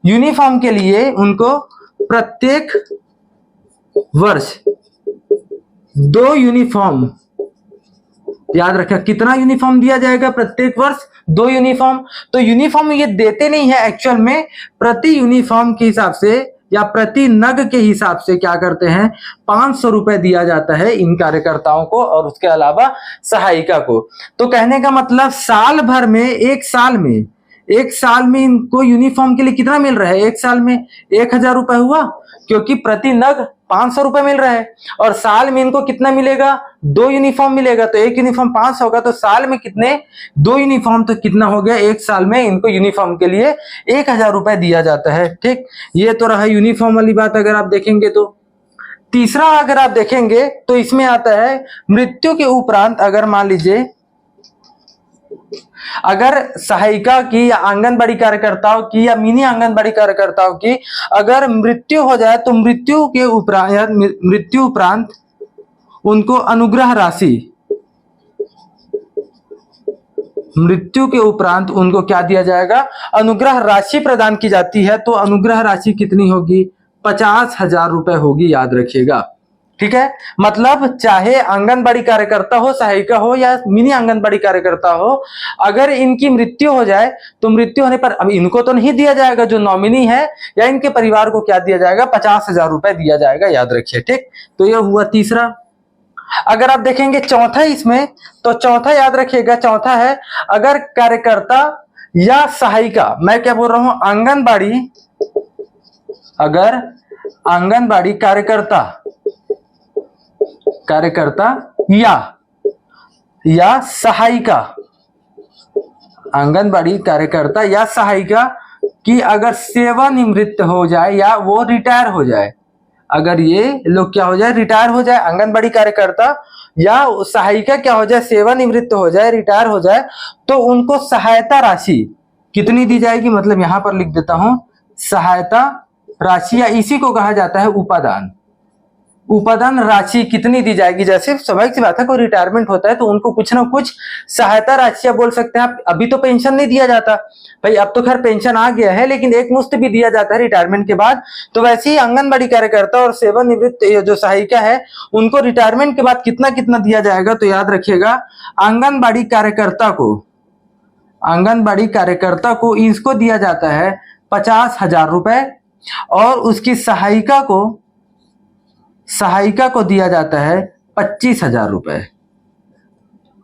यूनिफॉर्म के लिए उनको प्रत्येक वर्ष 2 यूनिफॉर्म, याद रखिए कितना यूनिफॉर्म दिया जाएगा? प्रत्येक वर्ष 2 यूनिफॉर्म। तो यूनिफॉर्म ये देते नहीं है एक्चुअल में, प्रति यूनिफॉर्म के हिसाब से या प्रति नग के हिसाब से क्या करते हैं? 500 रुपए दिया जाता है इन कार्यकर्ताओं को, और उसके अलावा सहायिका को। तो कहने का मतलब साल भर में, एक साल में इनको यूनिफॉर्म के लिए कितना मिल रहा है? एक साल में 1000 रुपए हुआ, क्योंकि प्रति नग 500 रुपए मिल रहा है, और साल में इनको कितना मिलेगा? 2 यूनिफॉर्म मिलेगा। तो एक यूनिफॉर्म 500 होगा, तो साल में कितने? 2 यूनिफॉर्म, तो कितना हो गया? एक साल में इनको यूनिफॉर्म के लिए 1000 रुपए दिया जाता है। ठीक, ये तो रहा यूनिफॉर्म वाली बात। अगर आप देखेंगे तो तीसरा अगर आप देखेंगे तो इसमें आता है मृत्यु के उपरांत, अगर मान लीजिए अगर सहायिका की या आंगनबाड़ी कार्यकर्ताओं की या मिनी आंगनबाड़ी कार्यकर्ताओं की अगर मृत्यु हो जाए, तो मृत्यु उपरांत उनको अनुग्रह राशि, मृत्यु के उपरांत उनको क्या दिया जाएगा? अनुग्रह राशि प्रदान की जाती है। तो अनुग्रह राशि कितनी होगी? 50,000 रुपए होगी, याद रखिएगा। ठीक है, मतलब चाहे आंगनबाड़ी कार्यकर्ता हो, सहायिका हो या मिनी आंगनबाड़ी कार्यकर्ता हो, अगर इनकी मृत्यु हो जाए तो मृत्यु होने पर अब इनको तो नहीं दिया जाएगा, जो नॉमिनी है या इनके परिवार को क्या दिया जाएगा? 50,000 रुपए दिया जाएगा, याद रखिए। ठीक, तो यह हुआ तीसरा। अगर आप देखेंगे चौथा इसमें, तो चौथा याद रखिएगा, चौथा है अगर कार्यकर्ता या सहायिका, मैं क्या बोल रहा हूं? आंगनबाड़ी, अगर आंगनबाड़ी कार्यकर्ता या सहायिका, आंगनबाड़ी कार्यकर्ता या सहायिका की अगर सेवानिवृत्त हो जाए या वो रिटायर हो जाए, अगर ये लोग क्या हो जाए, रिटायर हो जाए, आंगनबाड़ी कार्यकर्ता या सहायिका क्या हो जाए, सेवानिवृत्त हो जाए, रिटायर हो जाए, तो उनको सहायता राशि कितनी दी जाएगी, मतलब यहां पर लिख देता हूं सहायता राशि, या इसी को कहा जाता है उपादान। उपादान राशि कितनी दी जाएगी, जैसे स्वाभाविक सी बात है कोई रिटायरमेंट होता है तो उनको कुछ ना कुछ सहायता राशियां बोल सकते हैं आप। अभी तो पेंशन नहीं दिया जाता भाई, अब तो खैर पेंशन आ गया है, लेकिन एक मुश्त भी दिया जाता है रिटायरमेंट के बाद। तो वैसे ही आंगनबाड़ी कार्यकर्ता और सेवानिवृत्त जो सहायिका है उनको रिटायरमेंट के बाद कितना कितना दिया जाएगा, तो याद रखिएगा आंगनबाड़ी कार्यकर्ता को इसको दिया जाता है 50,000 रुपए, और उसकी सहायिका को दिया जाता है 25,000 रुपए।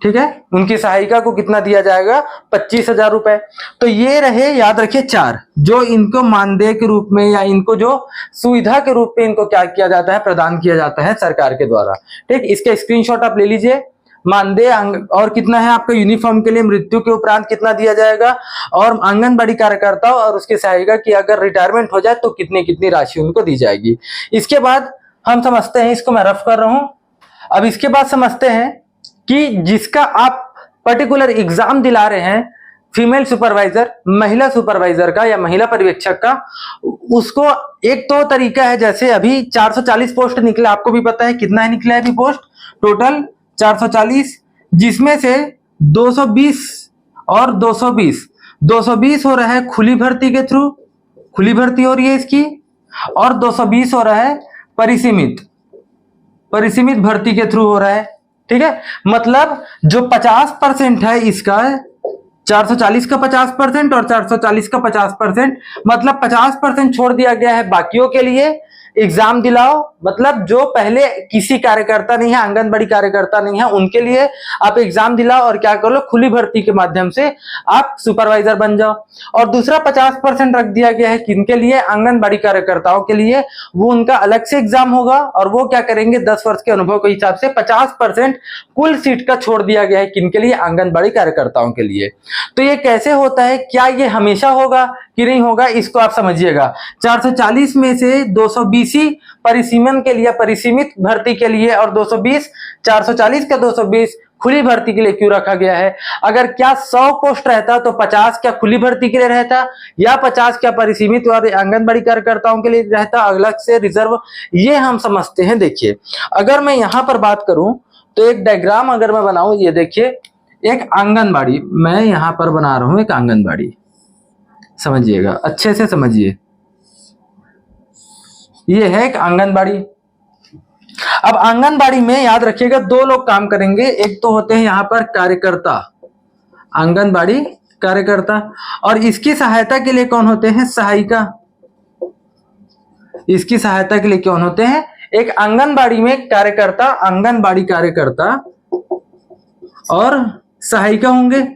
ठीक है, उनकी सहायिका को कितना दिया जाएगा, 25,000 रुपए। तो ये रहे, याद रखिए 4 जो इनको मानदेय के रूप में या इनको जो सुविधा के रूप में इनको क्या किया जाता है, प्रदान किया जाता है सरकार के द्वारा। ठीक, इसका स्क्रीनशॉट आप ले लीजिए। मानदेय और कितना है आपका यूनिफॉर्म के लिए, मृत्यु के उपरांत कितना दिया जाएगा, और आंगनबाड़ी कार्यकर्ता और उसके सहायिका की अगर रिटायरमेंट हो जाए तो कितनी कितनी राशि उनको दी जाएगी। इसके बाद हम समझते हैं, इसको मैं रफ कर रहा हूं, अब इसके बाद समझते हैं कि जिसका आप पर्टिकुलर एग्जाम दिला रहे हैं, फीमेल सुपरवाइजर, महिला सुपरवाइजर का या महिला पर्यवेक्षक का, उसको एक तो तरीका है, जैसे अभी 440 पोस्ट निकला, आपको भी पता है कितना है निकला है अभी पोस्ट, टोटल 440, जिसमें से 220 और 220 हो रहा है खुली भर्ती के थ्रू, खुली भर्ती हो रही है इसकी, और 220 हो रहा है परिसीमित भर्ती के थ्रू हो रहा है। ठीक है, मतलब जो 50% है इसका, 440 का 50% और 440 का 50%, मतलब 50% छोड़ दिया गया है बाकियों के लिए। एग्जाम दिलाओ, मतलब जो पहले किसी कार्यकर्ता नहीं है, आंगनबाड़ी कार्यकर्ता नहीं है, उनके लिए आप एग्जाम दिलाओ और क्या कर लो, खुली भर्ती के माध्यम से आप सुपरवाइजर बन जाओ। और दूसरा 50% रख दिया गया है किनके लिए, आंगनबाड़ी कार्यकर्ताओं के लिए, वो उनका अलग से एग्जाम होगा और वो क्या करेंगे, 10 वर्ष के अनुभव के हिसाब से 50% कुल सीट का छोड़ दिया गया है किनके लिए, आंगनबाड़ी कार्यकर्ताओं के लिए। तो ये कैसे होता है, क्या ये हमेशा होगा कि नहीं होगा, इसको आप समझिएगा। 440 में से 220 परिसीमन के लिए, परिसीमित भर्ती के लिए, और 220, 440 का 220 खुली भर्ती के लिए क्यों रखा गया है। अगर क्या 100 पोस्ट रहता तो 50 क्या खुली भर्ती के लिए रहता, या 50 क्या परिसीमित और आंगनबाड़ी कार्यकर्ताओं के लिए रहता अलग से रिजर्व, ये हम समझते हैं। देखिए, अगर मैं यहां पर बात करूं तो एक डायग्राम अगर मैं बनाऊं, ये देखिए एक आंगनबाड़ी, मैं यहां पर बना रहा हूं एक आंगनबाड़ी, समझिएगा अच्छे से समझिए, ये है एक आंगनबाड़ी। अब आंगनबाड़ी में याद रखिएगा 2 लोग काम करेंगे, एक तो होते हैं यहां पर कार्यकर्ता, आंगनबाड़ी कार्यकर्ता, और इसकी सहायता के लिए कौन होते हैं, सहायिका। इसकी सहायता के लिए कौन होते हैं, एक आंगनबाड़ी में कार्यकर्ता, आंगनबाड़ी कार्यकर्ता और सहायिका होंगे।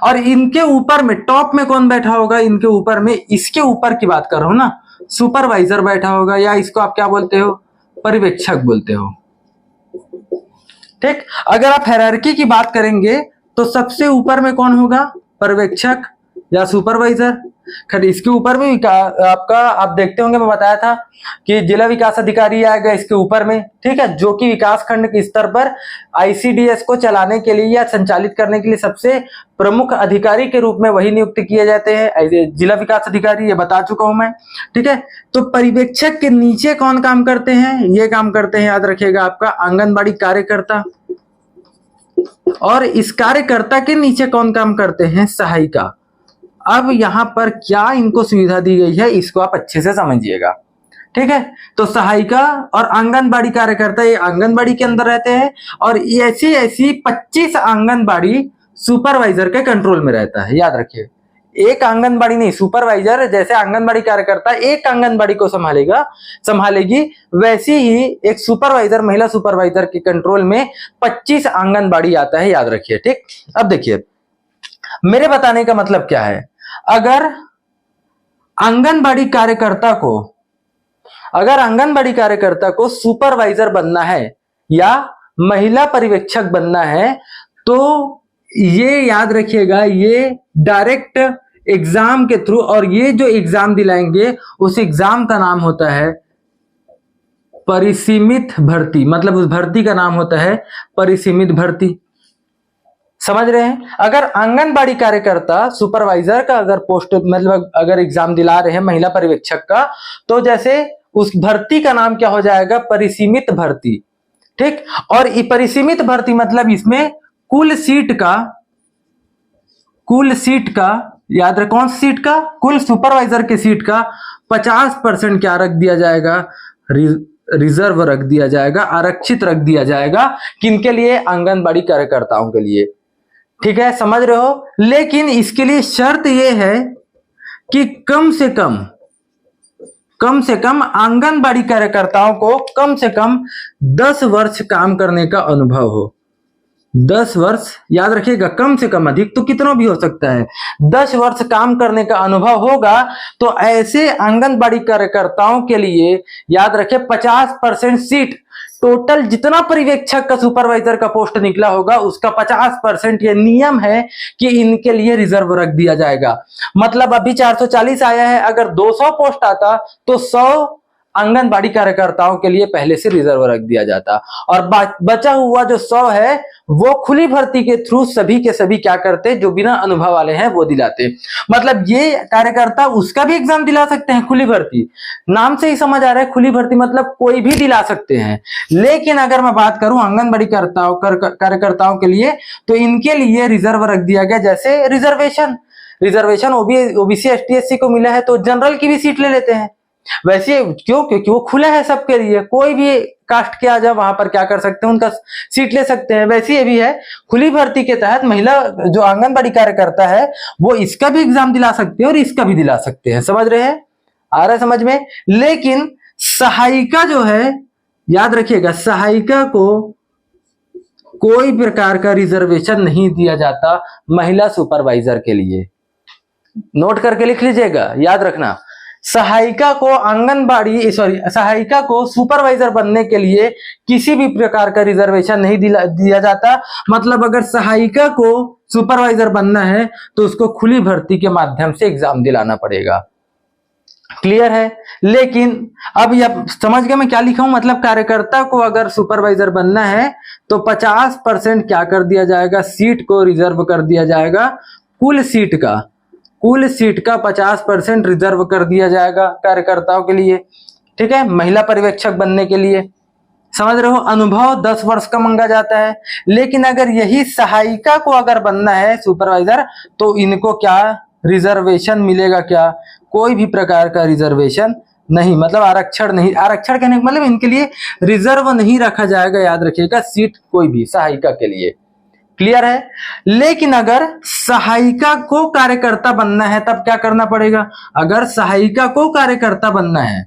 और इनके ऊपर में टॉप में कौन बैठा होगा, इनके ऊपर में, इसके ऊपर की बात कर रहा हूं ना, सुपरवाइजर बैठा होगा, या इसको आप क्या बोलते हो, पर्यवेक्षक बोलते हो। ठीक, अगर आप हायरार्की की बात करेंगे तो सबसे ऊपर में कौन होगा, पर्यवेक्षक या सुपरवाइजर। खैर इसके ऊपर में आपका, आप देखते होंगे मैं बताया था कि जिला विकास अधिकारी आएगा इसके ऊपर में, ठीक है, जो कि विकास खंड के स्तर पर आईसीडीएस को चलाने के लिए या संचालित करने के लिए सबसे प्रमुख अधिकारी के रूप में वही नियुक्त किए जाते हैं, जिला विकास अधिकारी, ये बता चुका हूं मैं। ठीक है, तो पर्यवेक्षक के नीचे कौन काम करते हैं, ये काम करते हैं, याद रखिएगा आपका आंगनबाड़ी कार्यकर्ता, और इस कार्यकर्ता के नीचे कौन काम करते हैं, सहायिका। अब यहां पर क्या इनको सुविधा दी गई है, इसको आप अच्छे से समझिएगा। ठीक है, तो सहायिका और आंगनबाड़ी कार्यकर्ता ये आंगनबाड़ी के अंदर रहते हैं, और ऐसी 25 आंगनबाड़ी सुपरवाइजर के कंट्रोल में रहता है। याद रखिए, एक आंगनबाड़ी नहीं, सुपरवाइजर जैसे आंगनबाड़ी कार्यकर्ता एक आंगनबाड़ी को संभालेगी, वैसी ही एक सुपरवाइजर, महिला सुपरवाइजर के कंट्रोल में 25 आंगनबाड़ी आता है, याद रखिए। ठीक, अब देखिए मेरे बताने का मतलब क्या है, अगर आंगनबाड़ी कार्यकर्ता को सुपरवाइजर बनना है या महिला पर्यवेक्षक बनना है, तो ये याद रखिएगा, ये डायरेक्ट एग्जाम के थ्रू, और ये जो एग्जाम दिलाएंगे उस एग्जाम का नाम होता है परिसीमित भर्ती, मतलब उस भर्ती का नाम होता है परिसीमित भर्ती। समझ रहे हैं? अगर आंगनबाड़ी कार्यकर्ता सुपरवाइजर का अगर पोस्ट, मतलब अगर एग्जाम दिला रहे हैं महिला पर्यवेक्षक का, तो जैसे उस भर्ती का नाम क्या हो जाएगा? परिसीमित भर्ती। ठीक, और ये परिसीमित भर्ती मतलब इसमें कुल सीट का याद रख, कौन सी सीट का? कुल सुपरवाइजर के सीट का 50% क्या रख दिया जाएगा? रिजर्व रख दिया जाएगा, आरक्षित रख दिया जाएगा। किनके लिए? आंगनबाड़ी कार्यकर्ताओं के लिए। ठीक है, समझ रहे हो? लेकिन इसके लिए शर्त यह है कि कम से कम आंगनबाड़ी कार्यकर्ताओं को कम से कम 10 वर्ष काम करने का अनुभव हो। 10 वर्ष याद रखिएगा, कम से कम, अधिक तो कितना भी हो सकता है। 10 वर्ष काम करने का अनुभव होगा तो ऐसे आंगनबाड़ी कार्यकर्ताओं के लिए याद रखें 50% सीट, टोटल जितना पर्यवेक्षक का सुपरवाइजर का पोस्ट निकला होगा उसका 50% ये नियम है कि इनके लिए रिजर्व रख दिया जाएगा। मतलब अभी 440 आया है, अगर 200 पोस्ट आता तो 100 आंगनबाड़ी कार्यकर्ताओं के लिए पहले से रिजर्व रख दिया जाता, और बचा हुआ जो 100 है वो खुली भर्ती के थ्रू सभी के सभी क्या करते? जो बिना अनुभव वाले हैं वो दिलाते। मतलब ये कार्यकर्ता उसका भी एग्जाम दिला सकते हैं, खुली भर्ती, नाम से ही समझ आ रहा है खुली भर्ती मतलब कोई भी दिला सकते हैं। लेकिन अगर मैं बात करूं आंगनबाड़ी कार्यकर्ताओं के लिए, तो इनके लिए रिजर्व रख दिया गया। जैसे रिजर्वेशन ओबीसी एसटी को मिला है तो जनरल की भी सीट ले लेते हैं। वैसे क्यों? क्योंकि वो खुला है सबके लिए, कोई भी कास्ट के आ जाए वहां पर क्या कर सकते हैं? उनका सीट ले सकते हैं। वैसे ये भी है, खुली भर्ती के तहत महिला जो आंगनबाड़ी कार्यकर्ता है वो इसका भी एग्जाम दिला सकते हैं और इसका भी दिला सकते हैं। समझ रहे हैं? आ रहा है समझ में? लेकिन सहायिका जो है, याद रखिएगा, सहायिका को कोई प्रकार का रिजर्वेशन नहीं दिया जाता महिला सुपरवाइजर के लिए। नोट करके लिख लीजिएगा, याद रखना। सहायिका को सुपरवाइजर बनने के लिए किसी भी प्रकार का रिजर्वेशन नहीं दिया जाता। मतलब अगर सहायिका को सुपरवाइजर बनना है तो उसको खुली भर्ती के माध्यम से एग्जाम दिलाना पड़ेगा। क्लियर है? लेकिन अब यह समझ गए मैं क्या लिखा हूं? मतलब कार्यकर्ता को अगर सुपरवाइजर बनना है तो 50% क्या कर दिया जाएगा? सीट को रिजर्व कर दिया जाएगा। कुल सीट का 50% रिजर्व कर दिया जाएगा कार्यकर्ताओं के लिए। ठीक है, महिला पर्यवेक्षक बनने के लिए। समझ रहे हो? अनुभव 10 वर्ष का मांगा जाता है। लेकिन अगर यही सहायिका को अगर बनना है सुपरवाइजर तो इनको क्या रिजर्वेशन मिलेगा? क्या? कोई भी प्रकार का रिजर्वेशन नहीं, मतलब आरक्षण नहीं। आरक्षण कहने का मतलब इनके लिए रिजर्व नहीं रखा जाएगा, याद रखिएगा, सीट कोई भी सहायिका के लिए। क्लियर है? लेकिन अगर सहायिका को कार्यकर्ता बनना है तब क्या करना पड़ेगा? अगर सहायिका को कार्यकर्ता बनना है,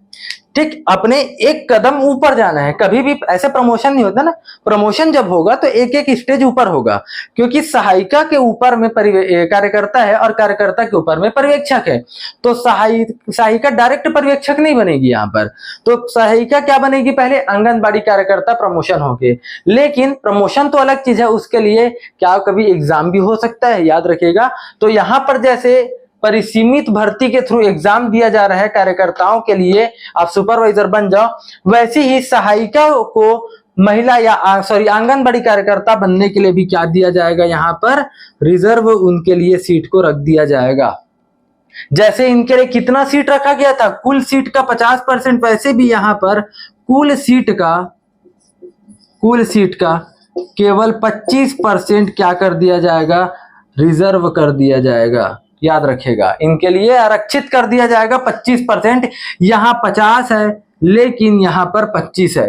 ठीक, अपने एक कदम ऊपर जाना है। कभी भी ऐसे प्रमोशन नहीं होता ना, प्रमोशन जब होगा तो एक एक स्टेज ऊपर होगा, क्योंकि सहायिका के ऊपर में कार्यकर्ता है और कार्यकर्ता के ऊपर में पर्यवेक्षक है। तो सहायिका डायरेक्ट पर्यवेक्षक नहीं बनेगी यहाँ पर, तो सहायिका क्या बनेगी? पहले आंगनबाड़ी कार्यकर्ता प्रमोशन होके। लेकिन प्रमोशन तो अलग चीज है, उसके लिए क्या कभी एग्जाम भी हो सकता है, याद रखिएगा। तो यहाँ पर जैसे परिसीमित भर्ती के थ्रू एग्जाम दिया जा रहा है कार्यकर्ताओं के लिए, आप सुपरवाइजर बन जाओ, वैसे ही सहायिका को महिला या आंगनबाड़ी कार्यकर्ता बनने के लिए भी क्या दिया जाएगा? यहाँ पर रिजर्व उनके लिए सीट को रख दिया जाएगा। जैसे इनके लिए कितना सीट रखा गया था? कुल सीट का 50%, वैसे भी यहाँ पर कुल सीट का केवल 25% क्या कर दिया जाएगा? रिजर्व कर दिया जाएगा। याद रखिएगा, इनके लिए आरक्षित कर दिया जाएगा 25%। यहां 50 है लेकिन यहां पर 25 है।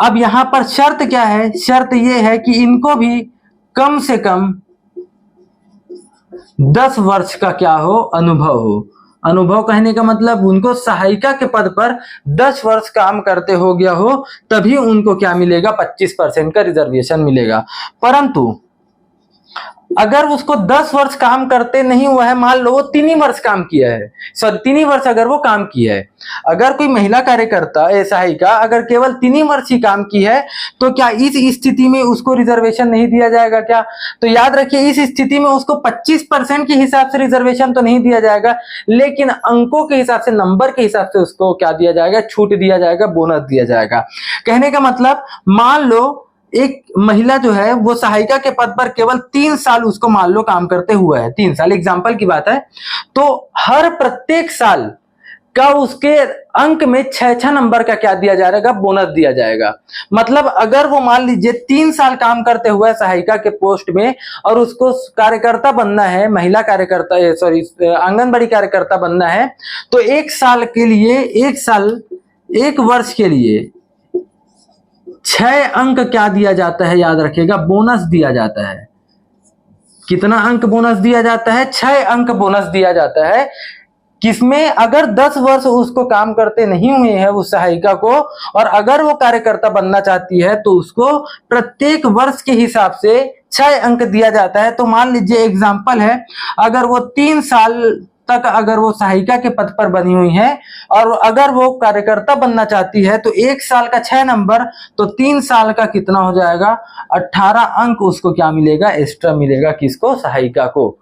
अब यहां पर शर्त क्या है? शर्त यह है कि इनको भी कम से कम 10 वर्ष का क्या हो? अनुभव हो। अनुभव कहने का मतलब उनको सहायिका के पद पर 10 वर्ष काम करते हो गया हो, तभी उनको क्या मिलेगा? 25% का रिजर्वेशन मिलेगा। परंतु अगर उसको 10 वर्ष काम करते नहीं हुआ है, मान लो वो 3 ही वर्ष काम किया है, सॉरी 3 ही वर्ष अगर वो काम किया है, अगर कोई महिला कार्यकर्ता सहायिका अगर केवल 3 ही वर्ष ही काम की है, तो क्या इस स्थिति में उसको रिजर्वेशन नहीं दिया जाएगा क्या? तो याद रखिए, इस स्थिति में उसको 25% के हिसाब से रिजर्वेशन तो नहीं दिया जाएगा, लेकिन अंकों के हिसाब से, नंबर के हिसाब से उसको क्या दिया जाएगा? छूट दिया जाएगा, बोनस दिया जाएगा। कहने का मतलब, मान लो एक महिला जो है वो सहायिका के पद पर केवल 3 साल उसको मान लो काम करते हुए है, 3 साल एग्जाम्पल की बात है, तो हर प्रत्येक साल का उसके अंक में 6 नंबर का क्या दिया जाएगा? बोनस दिया जाएगा। मतलब अगर वो मान लीजिए 3 साल काम करते हुए सहायिका के पोस्ट में और उसको कार्यकर्ता बनना है, महिला कार्यकर्ता सॉरी आंगनबाड़ी कार्यकर्ता बनना है, तो 1 साल के लिए, 1 वर्ष के लिए 6 अंक क्या दिया जाता है? याद रखिएगा, बोनस दिया जाता है। कितना अंक बोनस दिया जाता है? 6 अंक बोनस दिया जाता है। किसमें? अगर 10 वर्ष उसको काम करते नहीं हुए हैं उस सहायिका को, और अगर वो कार्यकर्ता बनना चाहती है, तो उसको प्रत्येक वर्ष के हिसाब से 6 अंक दिया जाता है। तो मान लीजिए एग्जाम्पल है, अगर वो 3 साल तक अगर वो सहायिका के पद पर बनी हुई है और अगर वो कार्यकर्ता बनना चाहती है, तो 1 साल का 6 नंबर, तो 3 साल का कितना हो जाएगा? 18 अंक उसको क्या मिलेगा? एक्स्ट्रा मिलेगा। किसको? सहायिका को।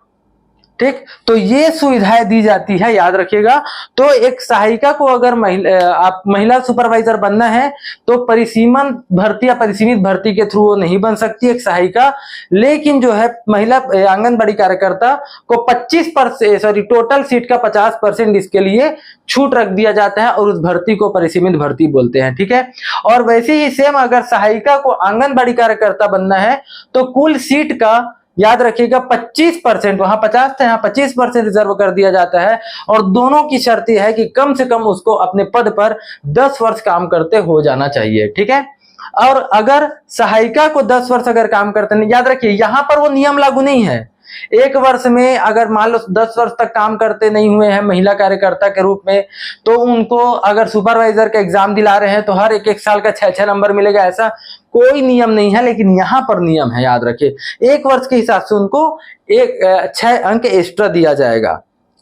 ठीक, तो ये सुविधाएं दी जाती है, याद रखिएगा। तो एक सहायिका को अगर महिला सुपरवाइजर बनना है, तो परिसीमन भर्ती या परिसीमित भर्ती के थ्रू वो नहीं बन सकती एक सहायिका, लेकिन जो है महिला आंगनबाड़ी कार्यकर्ता को 25% सॉरी टोटल सीट का 50% इसके लिए छूट रख दिया जाता है, और उस भर्ती को परिसीमित भर्ती बोलते हैं। ठीक है, और वैसे ही सेम अगर सहायिका को आंगनबाड़ी कार्यकर्ता बनना है, तो कुल सीट का याद रखिएगा 25%, वहां 50 था, यहाँ 25% रिजर्व कर दिया जाता है, और दोनों की शर्त यह है कि कम से कम उसको अपने पद पर 10 वर्ष काम करते हो जाना चाहिए। ठीक है, और अगर सहायिका को 10 वर्ष अगर काम करते नहीं, याद रखिए यहां पर वो नियम लागू नहीं है। 1 वर्ष में अगर मान लो 10 वर्ष तक काम करते नहीं हुए हैं महिला कार्यकर्ता के रूप में, तो उनको अगर सुपरवाइजर का एग्जाम दिला रहे हैं तो हर 1 साल का 6 नंबर मिलेगा, ऐसा कोई नियम नहीं है। लेकिन यहाँ पर नियम है, याद रखिए 1 वर्ष के हिसाब से उनको 6 अंक एक्स्ट्रा दिया जाएगा।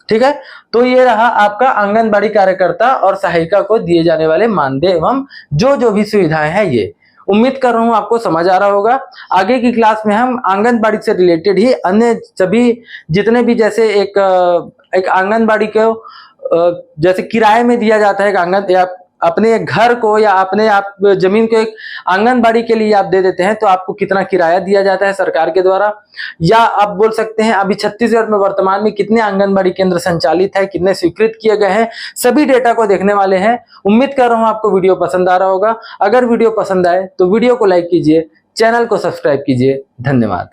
ठीक है, तो ये रहा आपका आंगनबाड़ी कार्यकर्ता और सहायिका को दिए जाने वाले मानदेय एवं जो भी सुविधाएं हैं। ये उम्मीद कर रहा हूं आपको समझ आ रहा होगा। आगे की क्लास में हम आंगनबाड़ी से रिलेटेड ही अन्य सभी जितने भी, जैसे एक आंगनबाड़ी को जैसे किराए में दिया जाता है, आंगन या अपने घर को या अपने आप जमीन को एक आंगनबाड़ी के लिए आप दे देते हैं, तो आपको कितना किराया दिया जाता है सरकार के द्वारा, या आप बोल सकते हैं अभी छत्तीसगढ़ में वर्तमान में कितने आंगनबाड़ी केंद्र संचालित है, कितने स्वीकृत किए गए हैं, सभी डेटा को देखने वाले हैं। उम्मीद कर रहा हूं आपको वीडियो पसंद आ रहा होगा। अगर वीडियो पसंद आए तो वीडियो को लाइक कीजिए, चैनल को सब्सक्राइब कीजिए। धन्यवाद।